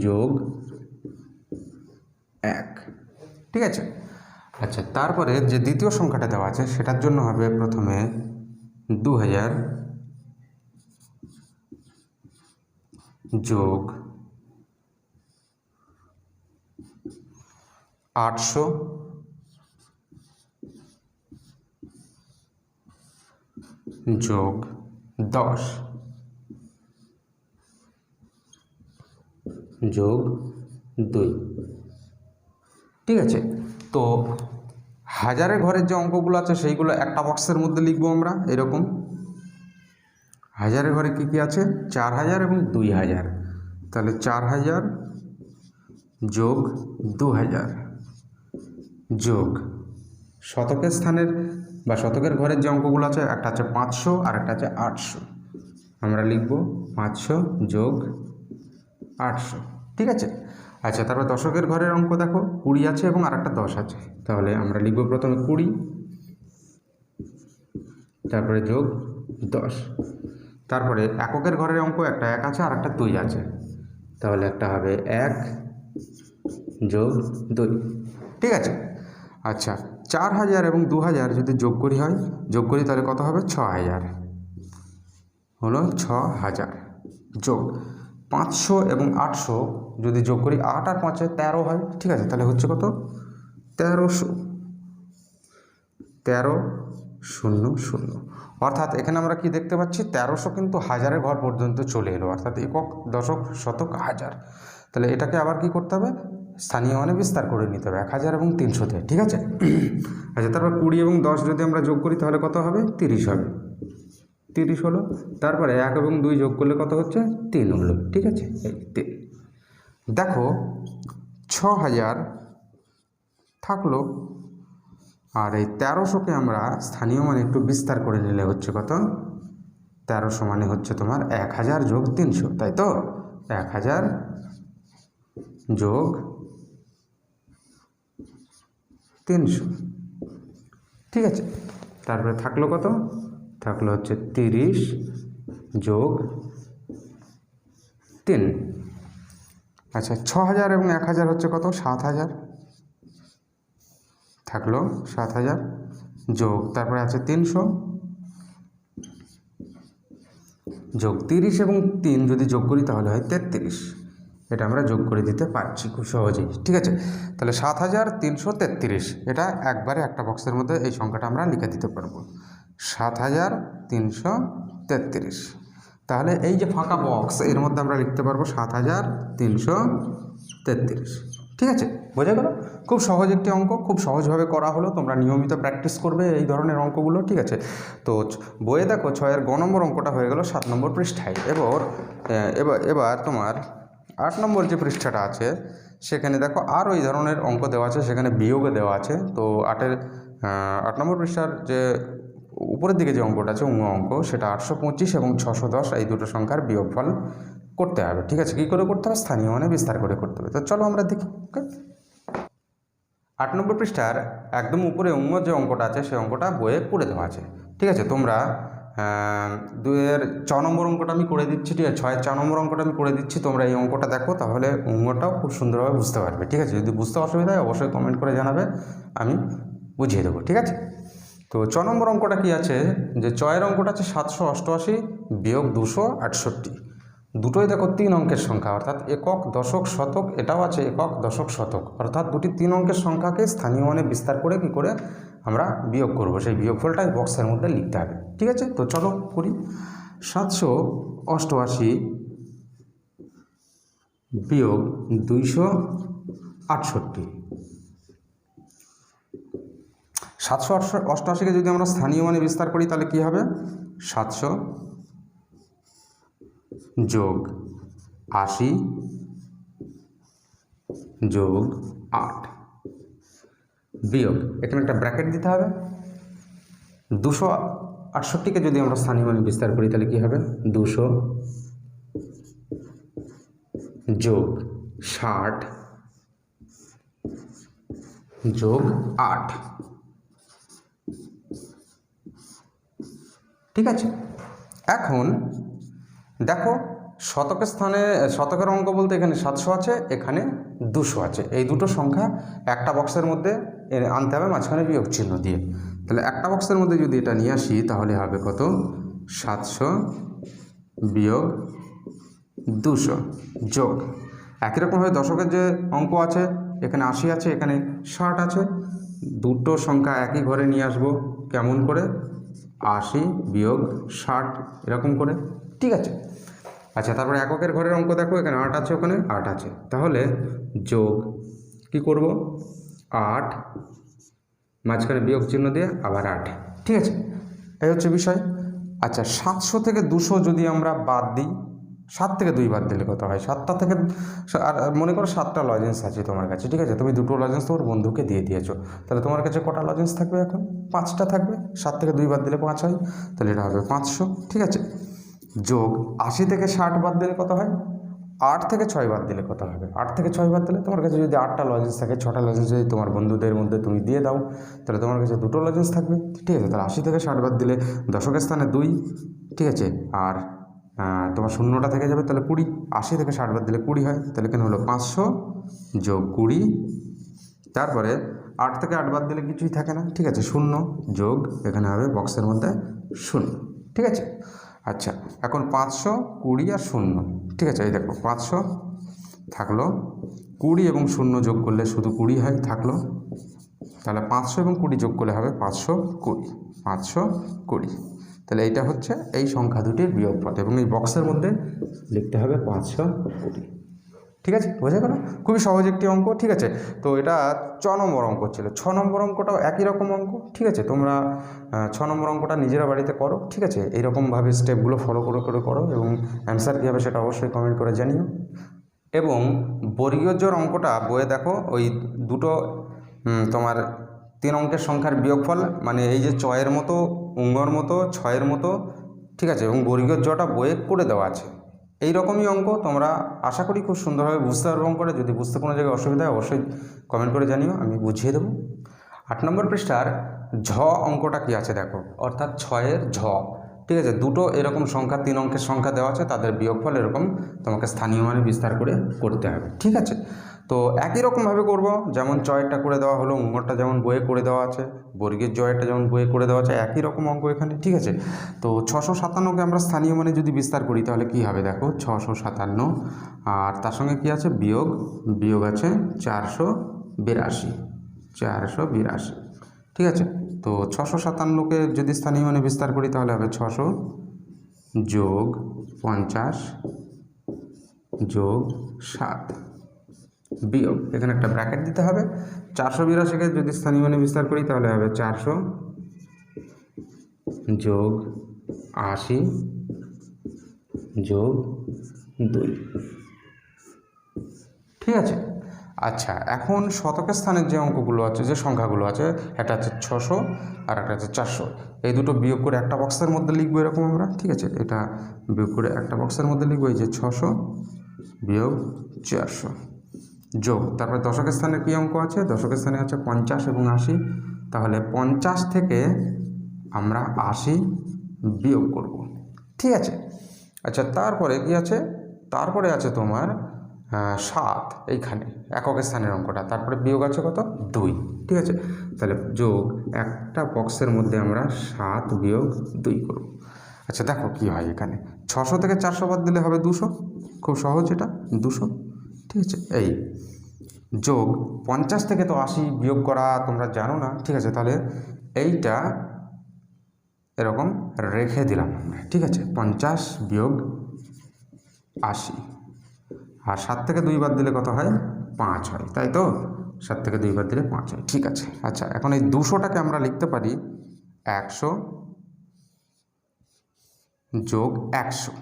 যোগ 1, ঠিক আছে? আচ্ছা, তারপরে যে দ্বিতীয় সংখ্যাটা দেওয়া আছে সেটার জন্য হবে প্রথমে 2000 যোগ 800 যোগ 10 যোগ 2। ঠিক আছে, তো হাজারের ঘরের যে অঙ্কগুলো আছে সেইগুলো একটা বক্সের মধ্যে লিখবো আমরা এরকম। হাজারের ঘরে কী কী আছে? 4000 এবং 2000। তাহলে 4000 যোগ 2000 যোগ শতকের স্থানের বা শতকের ঘরের যে অঙ্কগুলো আছে, একটা আছে 500 আর একটা আছে 800। আমরা লিখব 500 যোগ 800। ঠিক আছে, আচ্ছা, তারপর দশকের ঘরের অঙ্ক দেখো 20 আছে এবং আর একটা 10 আছে। তাহলে আমরা লিখব প্রথমে 20, তারপরে যোগ 10। তারপরে এককের ঘরের অঙ্ক একটা 1 আছে আর একটা 2 আছে। তাহলে একটা হবে 1 যোগ 2। ঠিক আছে, আচ্ছা, 4000 এবং 2000 যদি যোগ করি তাহলে কত হবে? 6000 হলো 6000 যোগ 500 এবং 800 যদি যোগ করি, 8 আর 5 13 হয়। ঠিক আছে, তাহলে হচ্ছে কত? 1300। অর্থাৎ এখানে আমরা কি দেখতে পাচ্ছি? 1300 কিন্তু হাজারের ঘর পর্যন্ত চলে এলো, অর্থাৎ একক, দশক, শতক, হাজার। তাহলে এটাকে আবার কি করতে হবে? স্থানীয় মানে বিস্তার করে নিতে হবে 1000 এবং 300-তে। ঠিক আছে, আচ্ছা, তারপর 20 এবং 10 যদি আমরা যোগ করি তাহলে কত হবে? 30 হবে। 30 হলো। তারপরে 1 এবং 2 যোগ করলে কত হচ্ছে? 3 হলো। ঠিক আছে, এই 3। দেখো 6000 থাকলো, আর এই 1300কে আমরা স্থানীয় মানে একটু বিস্তার করে নিলে হচ্ছে কত? 1300 মানে হচ্ছে তোমার 1000 যোগ 300, তাই তো? 1000 যোগ 300। ঠিক আছে, তারপরে থাকলো কত? থাকলো হচ্ছে 30 যোগ 3। আচ্ছা, 6000 এবং 1000 হচ্ছে কত? 7000। থাকলো 7000 যোগ, তারপরে আছে 300 যোগ 30 এবং 3 যদি যোগ করি তাহলে হয় 33। এটা আমরা যোগ করে দিতে পারছি খুব সহজেই। ঠিক আছে, তাহলে 7333। এটা একবারে একটা বক্সের মধ্যে এই সংখ্যাটা আমরা লিখে দিতে পারবো, 7333। তাহলে এই যে ফাঁকা বক্স, এর মধ্যে আমরা লিখতে পারবো 7333। ঠিক আছে, বোঝা গেল? খুব সহজ একটি অঙ্ক, খুব সহজভাবে করা হলো। তোমরা নিয়মিত প্র্যাকটিস করবে এই ধরনের অঙ্কগুলো। ঠিক আছে, তো বইয়ে দেখো 6-এর গ নম্বর অঙ্কটা হয়ে গেল 7 নম্বর পৃষ্ঠায়। এবার তোমার 8 নম্বর যে পৃষ্ঠাটা আছে সেখানে দেখো আর ওই ধরনের অঙ্ক দেওয়া আছে, সেখানে বিয়োগে দেওয়া আছে। তো 8 নম্বর পৃষ্ঠার যে উপরের দিকে যে অঙ্কটা আছে অঙ্ক, সেটা 825 এবং 610 এই দুটো সংখ্যার বিয়োগফল করতে হবে। ঠিক আছে, কী করে করতে হবে? স্থানীয় মানে বিস্তার করে করতে হবে। তো চলো আমরা দেখি। ওকে, 8 নম্বর পৃষ্ঠার একদম উপরে যে অঙ্কটা আছে সেই অঙ্কটা বইয়ে করে দেওয়া আছে। ঠিক আছে, তোমরা 2-এর 6 নম্বর অঙ্কটা আমি করে দিচ্ছি। ঠিক আছে, 6-এর 4 নম্বর অঙ্কটা আমি করে দিচ্ছি। তোমরা এই অঙ্কটা দেখো, তাহলে অঙ্কটাও খুব সুন্দরভাবে বুঝতে পারবে। ঠিক আছে, যদি বুঝতে অসুবিধা হয় অবশ্যই কমেন্ট করে জানাবে, আমি বুঝিয়ে দেবো। ঠিক আছে, তো 6 নম্বর অঙ্কটা কি আছে? যে 6-এর অঙ্কটা আছে 788 বিয়োগ 268। দুটোই দেখো 3 অঙ্কের সংখ্যা, অর্থাৎ একক, দশক, শতক। এটাও আছে একক, দশক, শতক, অর্থাৎ দুটি 3 অঙ্কের সংখ্যাকে স্থানীয় মানে বিস্তার করে কি করে আমরা বিয়োগ করব, সেই বিয়োগফলটাই বক্সের মধ্যে লিখতে হবে। ঠিক আছে, তো চলো করি। 788 বিয়োগ 268। 788কে যদি আমরা স্থানীয় মানে বিস্তার করি তাহলে কি হবে? 700 যোগ 80 যোগ 8 বিয়োগ, এখানে একটা ব্র্যাকেট দিতে হবে। 268কে যদি আমরা স্থানীয় মানে বিস্তার করি তাহলে কি হবে? 200 যোগ 60 যোগ 8। ঠিক আছে, এখন দেখো শতকের স্থানে, শতকের অঙ্ক বলতে এখানে 700 আছে, এখানে 200 আছে। এই দুটো সংখ্যা একটা বক্সের মধ্যে আনতে হবে, মাঝখানে বিয়োগ চিহ্ন দিয়ে। তাহলে একটা বক্সের মধ্যে যদি এটা নিয়ে আসি তাহলে হবে কত? 700 বিয়োগ 200 যোগ, একই রকমভাবে দশকের যে অঙ্ক আছে, এখানে 80 আছে, এখানে 60 আছে। দুটো সংখ্যা একই ঘরে নিয়ে আসবো। কেমন করে? 80 বিয়োগ 60 এরকম করে, ঠিক আছে। আচ্ছা, তারপরে এককের ঘরের অঙ্ক দেখো, এখানে 8 আছে, ওখানে 8 আছে, তাহলে যোগ কি করব, 8 মাঝখানে বিয়োগ চিহ্ন দিয়ে আবার 8, ঠিক আছে, এই হচ্ছে বিষয়। আচ্ছা, 700 থেকে 200 যদি আমরা বাদ দিই, 7 থেকে 2 বাদ দিলে কত হয়, 7টা থেকে, আর মনে করো 7টা লজেন্স আছে তোমার কাছে, ঠিক আছে, তুমি 2টো লজেন্স তোমার বন্ধুকে দিয়ে দিয়েছো, তাহলে তোমার কাছে কটা লজেন্স থাকবে এখন, 5টা থাকবে, 7 থেকে 2 বাদ দিলে 5 হয়, তাহলে এটা হবে 500, ঠিক আছে। যোগ 80 থেকে 60 বাদ দিলে কত হয়, 8 থেকে 6 বাদ দিলে কত হবে, 8 থেকে 6 বাদ দিলে তোমার কাছে যদি 8টা লজেন্স থাকে, 6টা লজেন্স যদি তোমার বন্ধুদের মধ্যে তুমি দিয়ে দাও, তাহলে তোমার কাছে 2টো লজেন্স থাকবে, ঠিক আছে। তাহলে 80 থেকে 60 বাদ দিলে দশকের স্থানে 2, ঠিক আছে, আর তোমার শূন্যটা থেকে যাবে, তাহলে 20, 80 থেকে 60 বাদ দিলে 20 হয়, তাহলে এখানে হলো 500 যোগ 20, তারপরে 8 থেকে 8 বাদ দিলে কিছুই থাকে না, ঠিক আছে, 0 যোগ, এখানে হবে বক্সের মধ্যে 0, ঠিক আছে। আচ্ছা, এখন 500, 20 আর 0, ঠিক আছে, এই দেখো 500 থাকলো, 20 এবং 0 যোগ করলে শুধু 20 হয়, থাকলো, তাহলে 500 এবং 20 যোগ করলে হবে 520, 520, তাহলে এইটা হচ্ছে এই সংখ্যা দুটির বিয়োগফল, এবং এই বক্সের মধ্যে লিখতে হবে 520, ঠিক আছে, বোঝা গেল, খুবই সহজ একটি অঙ্ক, ঠিক আছে। তো এটা 6 নম্বর অঙ্ক ছিল, 6 নম্বর অঙ্কটাও একই রকম অঙ্ক, ঠিক আছে, তোমরা 6 নম্বর অঙ্কটা নিজেরা বাড়িতে করো, ঠিক আছে, এইরকমভাবে স্টেপগুলো ফলো করে করে করো, এবং অ্যান্সার কী হবে সেটা অবশ্যই কমেন্ট করে জানিও। এবং বর্গীয় জোড় অঙ্কটা বইয়ে দেখো, ওই দুটো তোমার 3 অঙ্কের সংখ্যার বিয়োগফল, মানে এই যে চয়ের মতো, উঙ্গর মতো, ছয়ের মতো, ঠিক আছে, এবং বর্গীয় জোড়টা বইয়ে করে দেওয়া আছে, এই রকমই অঙ্ক তোমরা আশা করি খুব সুন্দরভাবে বুঝতে পারবে অঙ্কটা। যদি বুঝতে কোনো জায়গায় অসুবিধা হয় অবশ্যই কমেন্ট করে জানিও, আমি বুঝিয়ে দেবো। 8 নম্বর পৃষ্ঠার ঝ অঙ্কটা কি আছে দেখো, অর্থাৎ 6-এর ঝ, ঠিক আছে, দুটো এরকম সংখ্যা, 3 অঙ্কের সংখ্যা দেওয়া আছে, তাদের বিয়োগফল এরকম তোমাকে স্থানীয় মানে বিস্তার করে করতে হবে, ঠিক আছে। তো একই রকমভাবে করব, যেমন চয়েরটা করে দেওয়া হলো, উঙ্গরটা যেমন বইয়ে করে দেওয়া আছে, বর্গের জয়েরটা যেমন বইয়ে করে দেওয়া আছে, একই রকম অঙ্ক এখানে, ঠিক আছে। তো 657কে আমরা স্থানীয় মানে যদি বিস্তার করি তাহলে কি হবে দেখো, 657, আর তার সঙ্গে কি আছে, বিয়োগ আছে 482, 482, ঠিক আছে। তো 657কে যদি স্থানীয় মানে বিস্তার করি তাহলে হবে 600 যোগ 50 যোগ 7 বিয়োগ, এখানে একটা ব্র্যাকেট দিতে হবে, 482কে যদি স্থানীয় মানে বিস্তার করি তাহলে হবে 400 যোগ 80 যোগ 2, ঠিক আছে। আচ্ছা, এখন শতকের স্থানের যে অঙ্কগুলো আছে, যে সংখ্যাগুলো আছে, একটা আছে 600 আর একটা আছে 400, এই দুটো বিয়োগ করে একটা বক্সের মধ্যে লিখবো এরকম আমরা, ঠিক আছে, এটা বিয়োগ করে একটা বক্সের মধ্যে লিখবো, এই যে 600 বিয়োগ 400 যোগ, তারপরে দশকের স্থানে কী অঙ্ক আছে, দশকের স্থানে আছে 50 এবং 80, তাহলে 50 থেকে আমরা 80 বিয়োগ করব, ঠিক আছে। আচ্ছা, তারপরে কি আছে, তারপরে আছে তোমার 7, এইখানে এককের স্থানের অঙ্কটা, তারপরে বিয়োগ আছে কত, 2, ঠিক আছে, তাহলে যোগ, একটা বক্সের মধ্যে আমরা 7 বিয়োগ 2 করব। আচ্ছা, দেখো কি হয় এখানে, 600 থেকে 400 বাদ দিলে হবে 200, খুব সহজ, এটা 200, ঠিক আছে। এই যোগ 50 থেকে তো 80 বিয়োগ করা তোমরা জানো না, ঠিক আছে, তাহলে এইটা এরকম রেখে দিলাম আমরা, ঠিক আছে, 50 বিয়োগ 80, আর 7 থেকে 2 বাদ দিলে কত হয়, 5 হয়, তাই তো, 7 থেকে 2 বাদ দিলে 5 হয়, ঠিক আছে। আচ্ছা, এখন এই 200টাকে আমরা লিখতে পারি 100 যোগ 100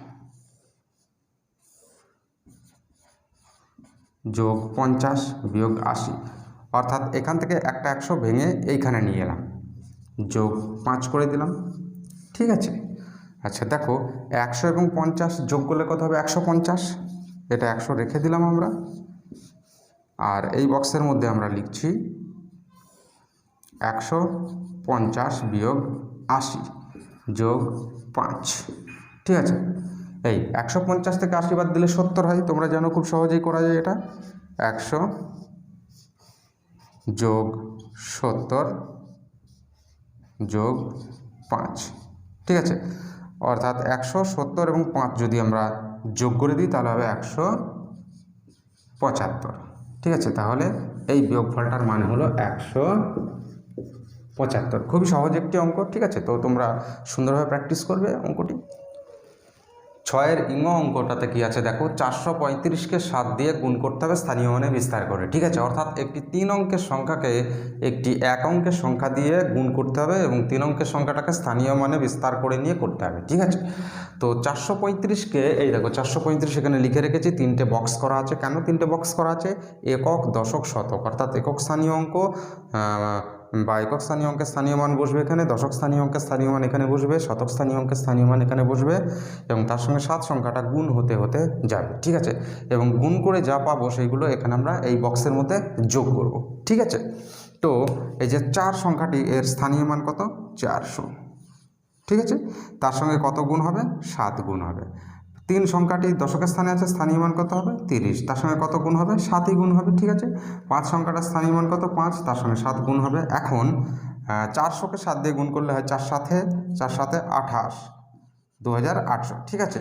যোগ 50 বিয়োগ 80, অর্থাৎ এখান থেকে একটা 100 ভেঙে এইখানে নিয়ে এলাম, যোগ 5 করে দিলাম, ঠিক আছে। আচ্ছা, দেখো 100 এবং 50 যোগ করলে কত হবে, 150, এটা 100 রেখে দিলাম আমরা, আর এই বক্সের মধ্যে আমরা লিখছি 150 বিয়োগ 80 যোগ 5, ঠিক আছে। এই 150 থেকে 80 বাদ দিলে 70 হয়, তোমরা জানো খুব সহজেই করা যায় এটা, 100 যোগ 70 যোগ 5, ঠিক আছে, অর্থাৎ 170 এবং 5 যদি আমরা যোগ করে দিই তাহলে হবে 175, ঠিক আছে। তাহলে এই বিয়োগফলটার মান হলো 175, 75। খুবই সহজ একটি অঙ্ক, ঠিক আছে। তো তোমরা সুন্দরভাবে প্র্যাকটিস করবে অঙ্কটি। 6-এর অঙ্কটাতে কি আছে দেখো, 435কে 7 দিয়ে গুণ করতে হবে স্থানীয় মানে বিস্তার করে, ঠিক আছে। অর্থাৎ একটি 3 অঙ্কের সংখ্যাকে একটি 1 অঙ্কের সংখ্যা দিয়ে গুণ করতে হবে এবং 3 অঙ্কের সংখ্যাটাকে স্থানীয় মানে বিস্তার করে নিয়ে করতে হবে, ঠিক আছে। তো 435কে এই দেখো 435 এখানে লিখে রেখেছি, 3টে বক্স করা আছে। কেন 3টে বক্স করা আছে? একক, দশক, শতক, অর্থাৎ একক স্থানীয় অঙ্ক বা একক স্থানীয় অঙ্কের স্থানীয় মান বসবে এখানে, দশক স্থানীয় অঙ্কের স্থানীয় মান এখানে বসবে, শতক স্থানীয় অঙ্কের স্থানীয় মান এখানে বসবে এবং তার সঙ্গে 7 সংখ্যাটা গুণ হতে হতে যাবে, ঠিক আছে। এবং গুণ করে যা পাবো সেইগুলো এখানে আমরা এই বক্সের মধ্যে যোগ করব, ঠিক আছে। তো এই যে 4 সংখ্যাটি এর স্থানীয় মান কত? 400, ঠিক আছে। তার সঙ্গে কত গুণ হবে? 7 গুণ হবে। 3 সংখ্যাটি দশকের স্থানে আছে, স্থানীয় মান কত হবে? 30, তার সঙ্গে কত গুণ হবে? 7ই গুণ হবে, ঠিক আছে। 5 সংখ্যাটার স্থানীয় মান কত? 5, তার সঙ্গে 7 গুণ হবে। এখন 400কে 7 দিয়ে গুণ করলে হয় 4 7 28, 2800, ঠিক আছে।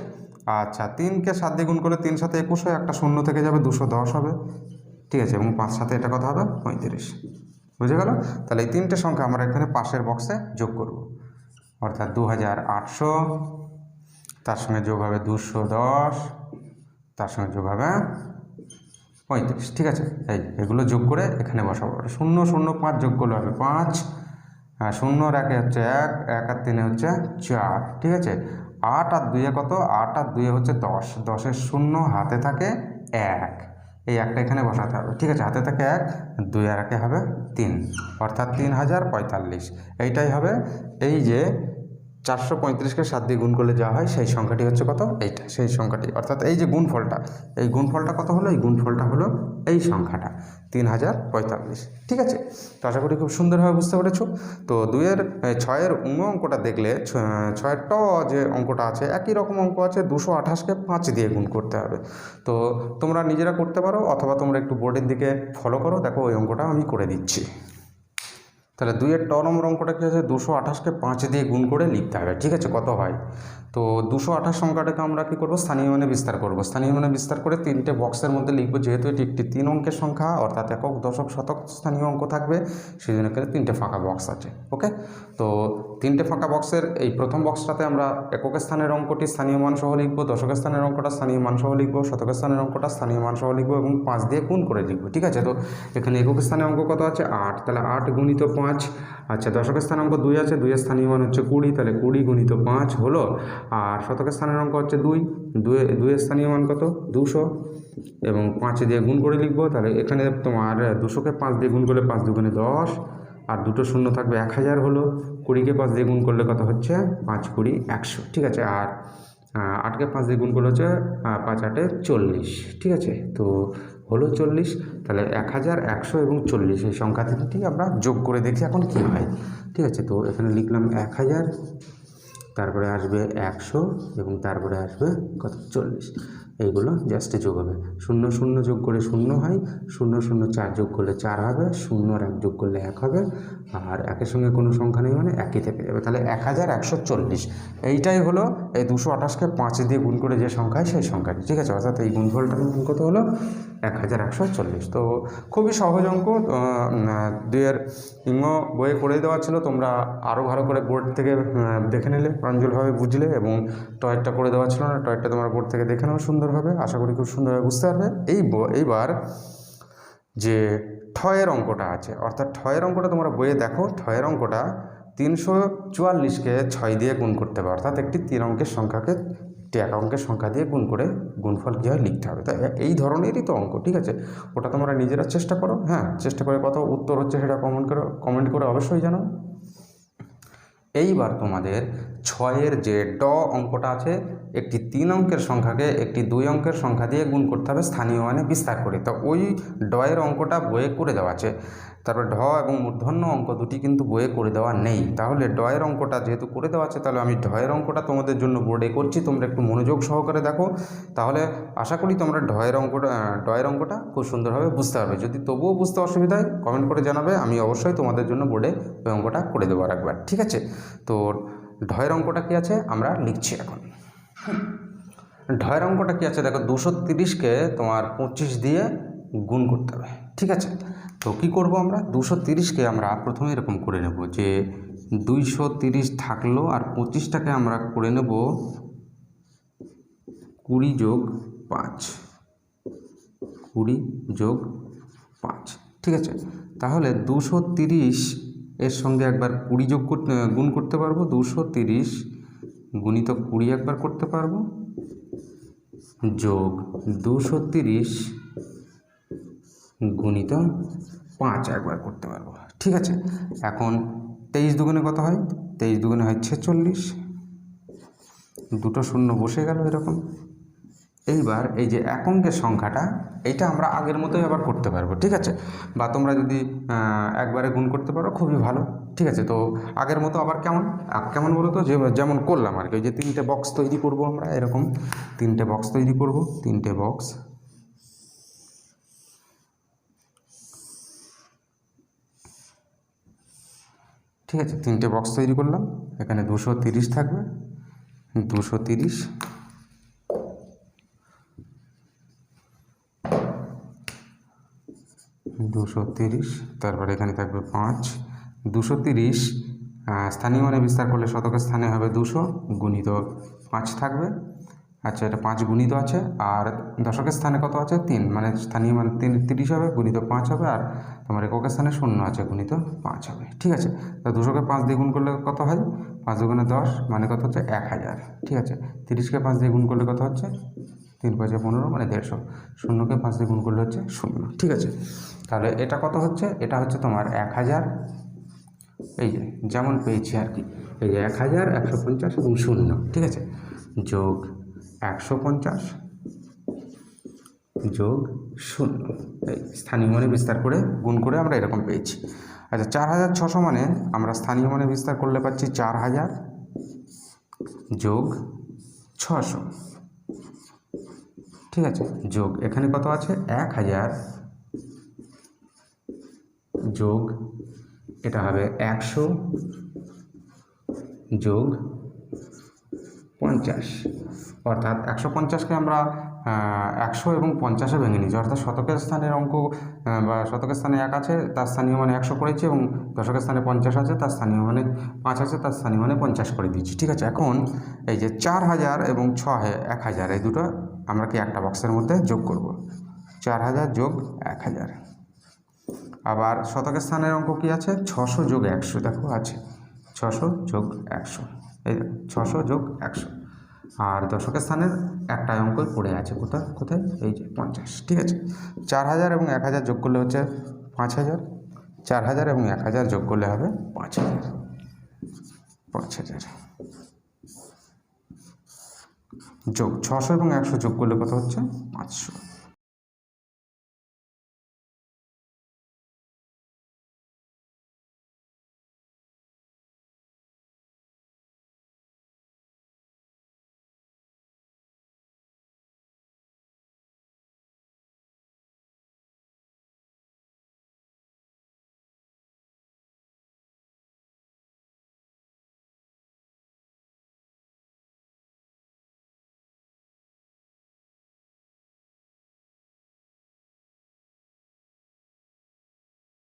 আচ্ছা, 3কে 7 দিয়ে গুণ করলে 3 7 21 হয়, একটা শূন্য থেকে যাবে, 210 হবে, ঠিক আছে। এবং 5 7 এটা কত হবে? 35, বুঝে গেল? তাহলে এই 3টে সংখ্যা আমরা এখানে পাশের বক্সে যোগ করব, অর্থাৎ 2800, তার সঙ্গে যোগ হবে 210, তার সঙ্গে যোগ হবে 35, ঠিক আছে। এগুলো যোগ করে এখানে বসাবো। 0 0 5 যোগ করলে হবে 5, 0 আর 1 হচ্ছে 1, 1 আর 3 হচ্ছে 4, ঠিক আছে। 8 আর 2 কত? 8 আর 2 হচ্ছে 10, 10-এর 0 হাতে থাকে 1, এই একটা এখানে বসাতে হবে, ঠিক আছে। হাতে থাকে 1, 2 আর 1 হবে 3, অর্থাৎ 3045। এইটাই হবে এই যে 435কে 7 দিয়ে গুণ করলে যা হয় সেই সংখ্যাটি হচ্ছে কত? এইটা সেই সংখ্যাটি, অর্থাৎ এই যে গুণফলটা, এই গুণফলটা কত হলো? এই গুণফলটা হলো এই সংখ্যাটা 3045, ঠিক আছে। তো আশা করি খুব সুন্দরভাবে বুঝতে পেরেছো। তো 6-এর অঙ্কটা দেখলে 6-এর যে অঙ্কটা আছে একই রকম অঙ্ক আছে, 228কে 5 দিয়ে গুণ করতে হবে। তো তোমরা নিজেরা করতে পারো অথবা তোমরা একটু বোর্ডের দিকে ফলো করো, দেখো ওই অঙ্কটা আমি করে দিচ্ছি। তাহলে 2-এর নম্বর অঙ্কটা কী আছে? 228কে 5 দিয়ে গুণ করে লিখতে হবে, ঠিক আছে। কত হয়? তো 228 সংখ্যাটাকে আমরা কী করবো? স্থানীয় মানে বিস্তার করব। স্থানীয় মানে বিস্তার করে 3টে বক্সের মধ্যে লিখবো, যেহেতু এটি একটি 3 অঙ্কের সংখ্যা, অর্থাৎ একক, দশক, শতক স্থানীয় অঙ্ক থাকবে, সেই জন্য এখানে 3টে ফাঁকা বক্স আছে, ওকে। তো 3টে ফাঁকা বক্সের এই প্রথম বক্সটাতে আমরা এককের স্থানের অঙ্কটি স্থানীয় মান সহ লিখবো, দশকের স্থানের অঙ্কটা স্থানীয় মান সহ লিখবো, শতকের স্থানের অঙ্কটা স্থানীয় মান সহ লিখবো এবং 5 দিয়ে গুণ করে লিখবো, ঠিক আছে। তো এখানে এককের স্থানের অঙ্ক কত আছে? 8, তাহলে 8 গুণিত 5। আচ্ছা, দশকের স্থানের অঙ্ক 2 আছে, 2-এর স্থানীয় মান হচ্ছে 20, তাহলে 20 গুণিত 5 হলো। আর শতকের স্থানের অঙ্ক হচ্ছে 2, 2-এর স্থানীয় মান কত? 200 এবং 5 দিয়ে গুণ করে লিখবো। তাহলে এখানে তোমার 200কে 5 দিয়ে গুণ করলে 5 দুগুণে 10, আর দুটো শূন্য থাকবে, 1000 হলো। 20কে 5 দিয়ে গুণ করলে কত হচ্ছে? 5 20 100, ঠিক আছে। আর 8কে 5 দিয়ে গুণ করলে হচ্ছে 5 8 40, ঠিক আছে। তো হলো 40, তাহলে 1100 এবং 40 এই সংখ্যা থেকে আমরা যোগ করে দেখি এখন কী হয়, ঠিক আছে। তো এখানে লিখলাম 1000, তারপরে আসবে 100 এবং তারপরে আসবে কত? 40, এইগুলো জাস্ট যোগ হবে। 0 0 যোগ করে 0 হয়, 0 0 4 যোগ করলে 4 হবে, 0 আর 1 যোগ করলে 1 হবে, আর 1-এর সঙ্গে কোনো সংখ্যা নেই মানে একই থেকে যাবে। তাহলে 1140, এইটাই হলো এই 228কে 5 দিয়ে গুণ করে যে সংখ্যা হয় সেই সংখ্যাটি, ঠিক আছে। অর্থাৎ এই গুণফলটার মান কত হলো? 1140। তো খুবই সহজ অঙ্ক, 2-এর বইয়ে করে দেওয়া ছিল, তোমরা আরও ভালো করে বোর্ড থেকে দেখে নিলে, প্রাঞ্জলভাবে বুঝলে, এবং টয়েরটা করে দেওয়া ছিল না, টয়েরটা তোমরা বোর্ড থেকে দেখে নাও সুন্দরভাবে, আশা করি খুব সুন্দরভাবে বুঝতে পারবে। এইবার যে 6-এর অঙ্কটা আছে, অর্থাৎ 6-এর অঙ্কটা তোমরা বইয়ে দেখো, 6-এর অঙ্কটা 344কে 6 দিয়ে গুণ করতে হবে, অর্থাৎ একটি 3 অঙ্কের সংখ্যাকে একটি 1 অঙ্কের সংখ্যা দিয়ে গুণ করে গুণফল কী হয় লিখতে হবে। তাই এই ধরনেরই তো অঙ্ক, ঠিক আছে। ওটা তোমরা নিজেরা চেষ্টা করো, হ্যাঁ, চেষ্টা করে কত উত্তর হচ্ছে সেটা কমেন্ট করে অবশ্যই জানাও। এইবার তোমাদের 6-এর যে অঙ্কটা আছে, একটি 3 অঙ্কের সংখ্যাকে একটি 2 অঙ্কের সংখ্যা দিয়ে গুণ করতে হবে স্থানীয় মানে বিস্তার করে। তো ওই এর অঙ্কটা বইয়ে করে দেওয়া আছে, তারপর এবং মূর্ধন্য অঙ্ক দুটি কিন্তু বইয়ে করে দেওয়া নেই। তাহলে এর অঙ্কটা যেহেতু করে দেওয়া আছে, তাহলে আমি এর অঙ্কটা তোমাদের জন্য বোর্ডে করছি, তোমরা একটু মনোযোগ সহকারে দেখো, তাহলে আশা করি তোমরা এর অঙ্কটা খুব সুন্দরভাবে বুঝতে পারবে। যদি তবুও বুঝতে অসুবিধা হয় কমেন্ট করে জানাবে, আমি অবশ্যই তোমাদের জন্য বোর্ডে ওই অঙ্কটা করে দেবো আরেকবার, ঠিক আছে। তো এর অঙ্কটা কী আছে আমরা লিখছি এখন। এর অঙ্কটা কী আছে দেখো, 230কে তোমার 25 দিয়ে গুণ করতে হবে, ঠিক আছে। তো কী করবো আমরা 230কে আমরা প্রথমে এরকম করে নেব যে 230 থাকলো আর 25টাকে আমরা করে নেব 20 যোগ 5, 20 যোগ 5, ঠিক আছে। তাহলে 230 এর সঙ্গে একবার 20 যোগ গুণ করতে পারবো, 230 গুণিতক 20 একবার করতে পারবো, যোগ 230 গুণিত 5 একবার করতে পারবো, ঠিক আছে। এখন 23 দুগুণে কত হয়? 23 দুগুণে হয় 46, দুটো শূন্য বসে গেল এরকম। এইবার এই যে এক অঙ্কের সংখ্যাটা, এইটা আমরা আগের মতোই আবার করতে পারবো, ঠিক আছে। বা তোমরা যদি একবারে গুণ করতে পারো খুবই ভালো, ঠিক আছে। তো আগের মতো আবার কেমন বলো তো, যেমন করলাম আর কি, ওই যে 3টে বক্স তৈরি করব আমরা, এরকম 3টে বক্স তৈরি করব, 3টে বক্স, ঠিক আছে। 3টে বক্স তৈরি করলাম, এখানে 230 থাকবে, 230, তারপরে এখানে থাকবে 5, 230 স্থানীয় মানে বিস্তার করলে শতকের স্থানে হবে 200 গুণিত 5 থাকবে। আচ্ছা, এটা 5 গুণিত আছে, আর দশকের স্থানে কত আছে? 3, মানে স্থানীয় মান 30 হবে, গুণিত 5 হবে, আর তোমার এককের স্থানে 0 আছে, গুণিত 5 হবে, ঠিক আছে। তো 200কে 5 দিয়ে গুণ করলে কত হয়? 5 দুগুণে 10, মানে কত হচ্ছে? 1000, ঠিক আছে। 30কে 5 দিয়ে গুণ করলে কত হচ্ছে? 3 × 5 = 15, মানে 150। 0কে 5 দিয়ে গুণ করলে হচ্ছে 0, ঠিক আছে। তাহলে এটা কত হচ্ছে? এটা হচ্ছে তোমার 1000, এই যে যেমন পেয়েছি আর কি, এই যে 1000, 150 এবং 0, ঠিক আছে, যোগ 150 যোগ 0, এই স্থানীয় মানে বিস্তার করে গুণ করে আমরা এরকম পেয়েছি। আচ্ছা, 4600 মানে আমরা স্থানীয় মানে বিস্তার করলে পাচ্ছি 4000 যোগ 600, ঠিক আছে, যোগ এখানে কত আছে? 1000 যোগ, এটা হবে 100 যোগ 50, অর্থাৎ 150কে আমরা 100 এবং 50-এ ভেঙে নিয়েছি, অর্থাৎ শতকের স্থানের অঙ্ক বা শতকের স্থানে 1 আছে, তার স্থানীয় মানে 100 করেছি, এবং দশকের স্থানে 50 আছে, তার স্থানীয় মানে 5 আছে, তার স্থানীয় মানে 50 করে দিয়েছি, ঠিক আছে। এখন এই যে 4000 এবং 1000, এই দুটো আমরা কি একটা বক্সের মধ্যে যোগ করব, 4000 যোগ 1000। আবার শতকের স্থানের অঙ্ক কি আছে? 600 যোগ 100, দেখো আছে 600 যোগ 100, এই 600 যোগ 100। আর দশকের স্থানের একটা অঙ্কই পড়ে আছে, কোথায়? এই যে 50, ঠিক আছে। 4000 এবং 1000 যোগ করলে হচ্ছে 5000, 4000 এবং 1000 যোগ করলে হবে 5000, যোগ 600 এবং 100 যোগ করলে কত হচ্ছে? 500।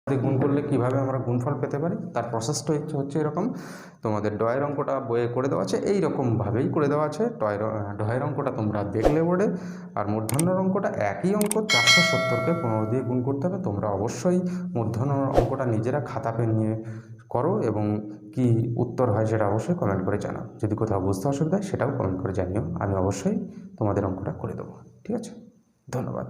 গুণ করলে কিভাবে আমরা গুণফল পেতে পারি তার প্রসেসটা হচ্ছে এরকম। তোমাদের ডয়ের অঙ্কটা বইয়ে করে দেওয়া আছে, এই রকমভাবেই করে দেওয়া আছে। ডয়ের অঙ্কটা তোমরা দেখলে বোর্ডে, আর মূর্ধন্যর অঙ্কটা একই অঙ্ক, 470কে 15 দিয়ে গুণ করতে হবে। তোমরা অবশ্যই মূর্ধন্যর অঙ্কটা নিজেরা খাতা পেন নিয়ে করো, এবং কি উত্তর হয় সেটা অবশ্যই কমেন্ট করে জানাও। যদি কোথাও বুঝতে অসুবিধা হয় সেটাও কমেন্ট করে জানিও, আমি অবশ্যই তোমাদের অঙ্কটা করে দেবো, ঠিক আছে। ধন্যবাদ।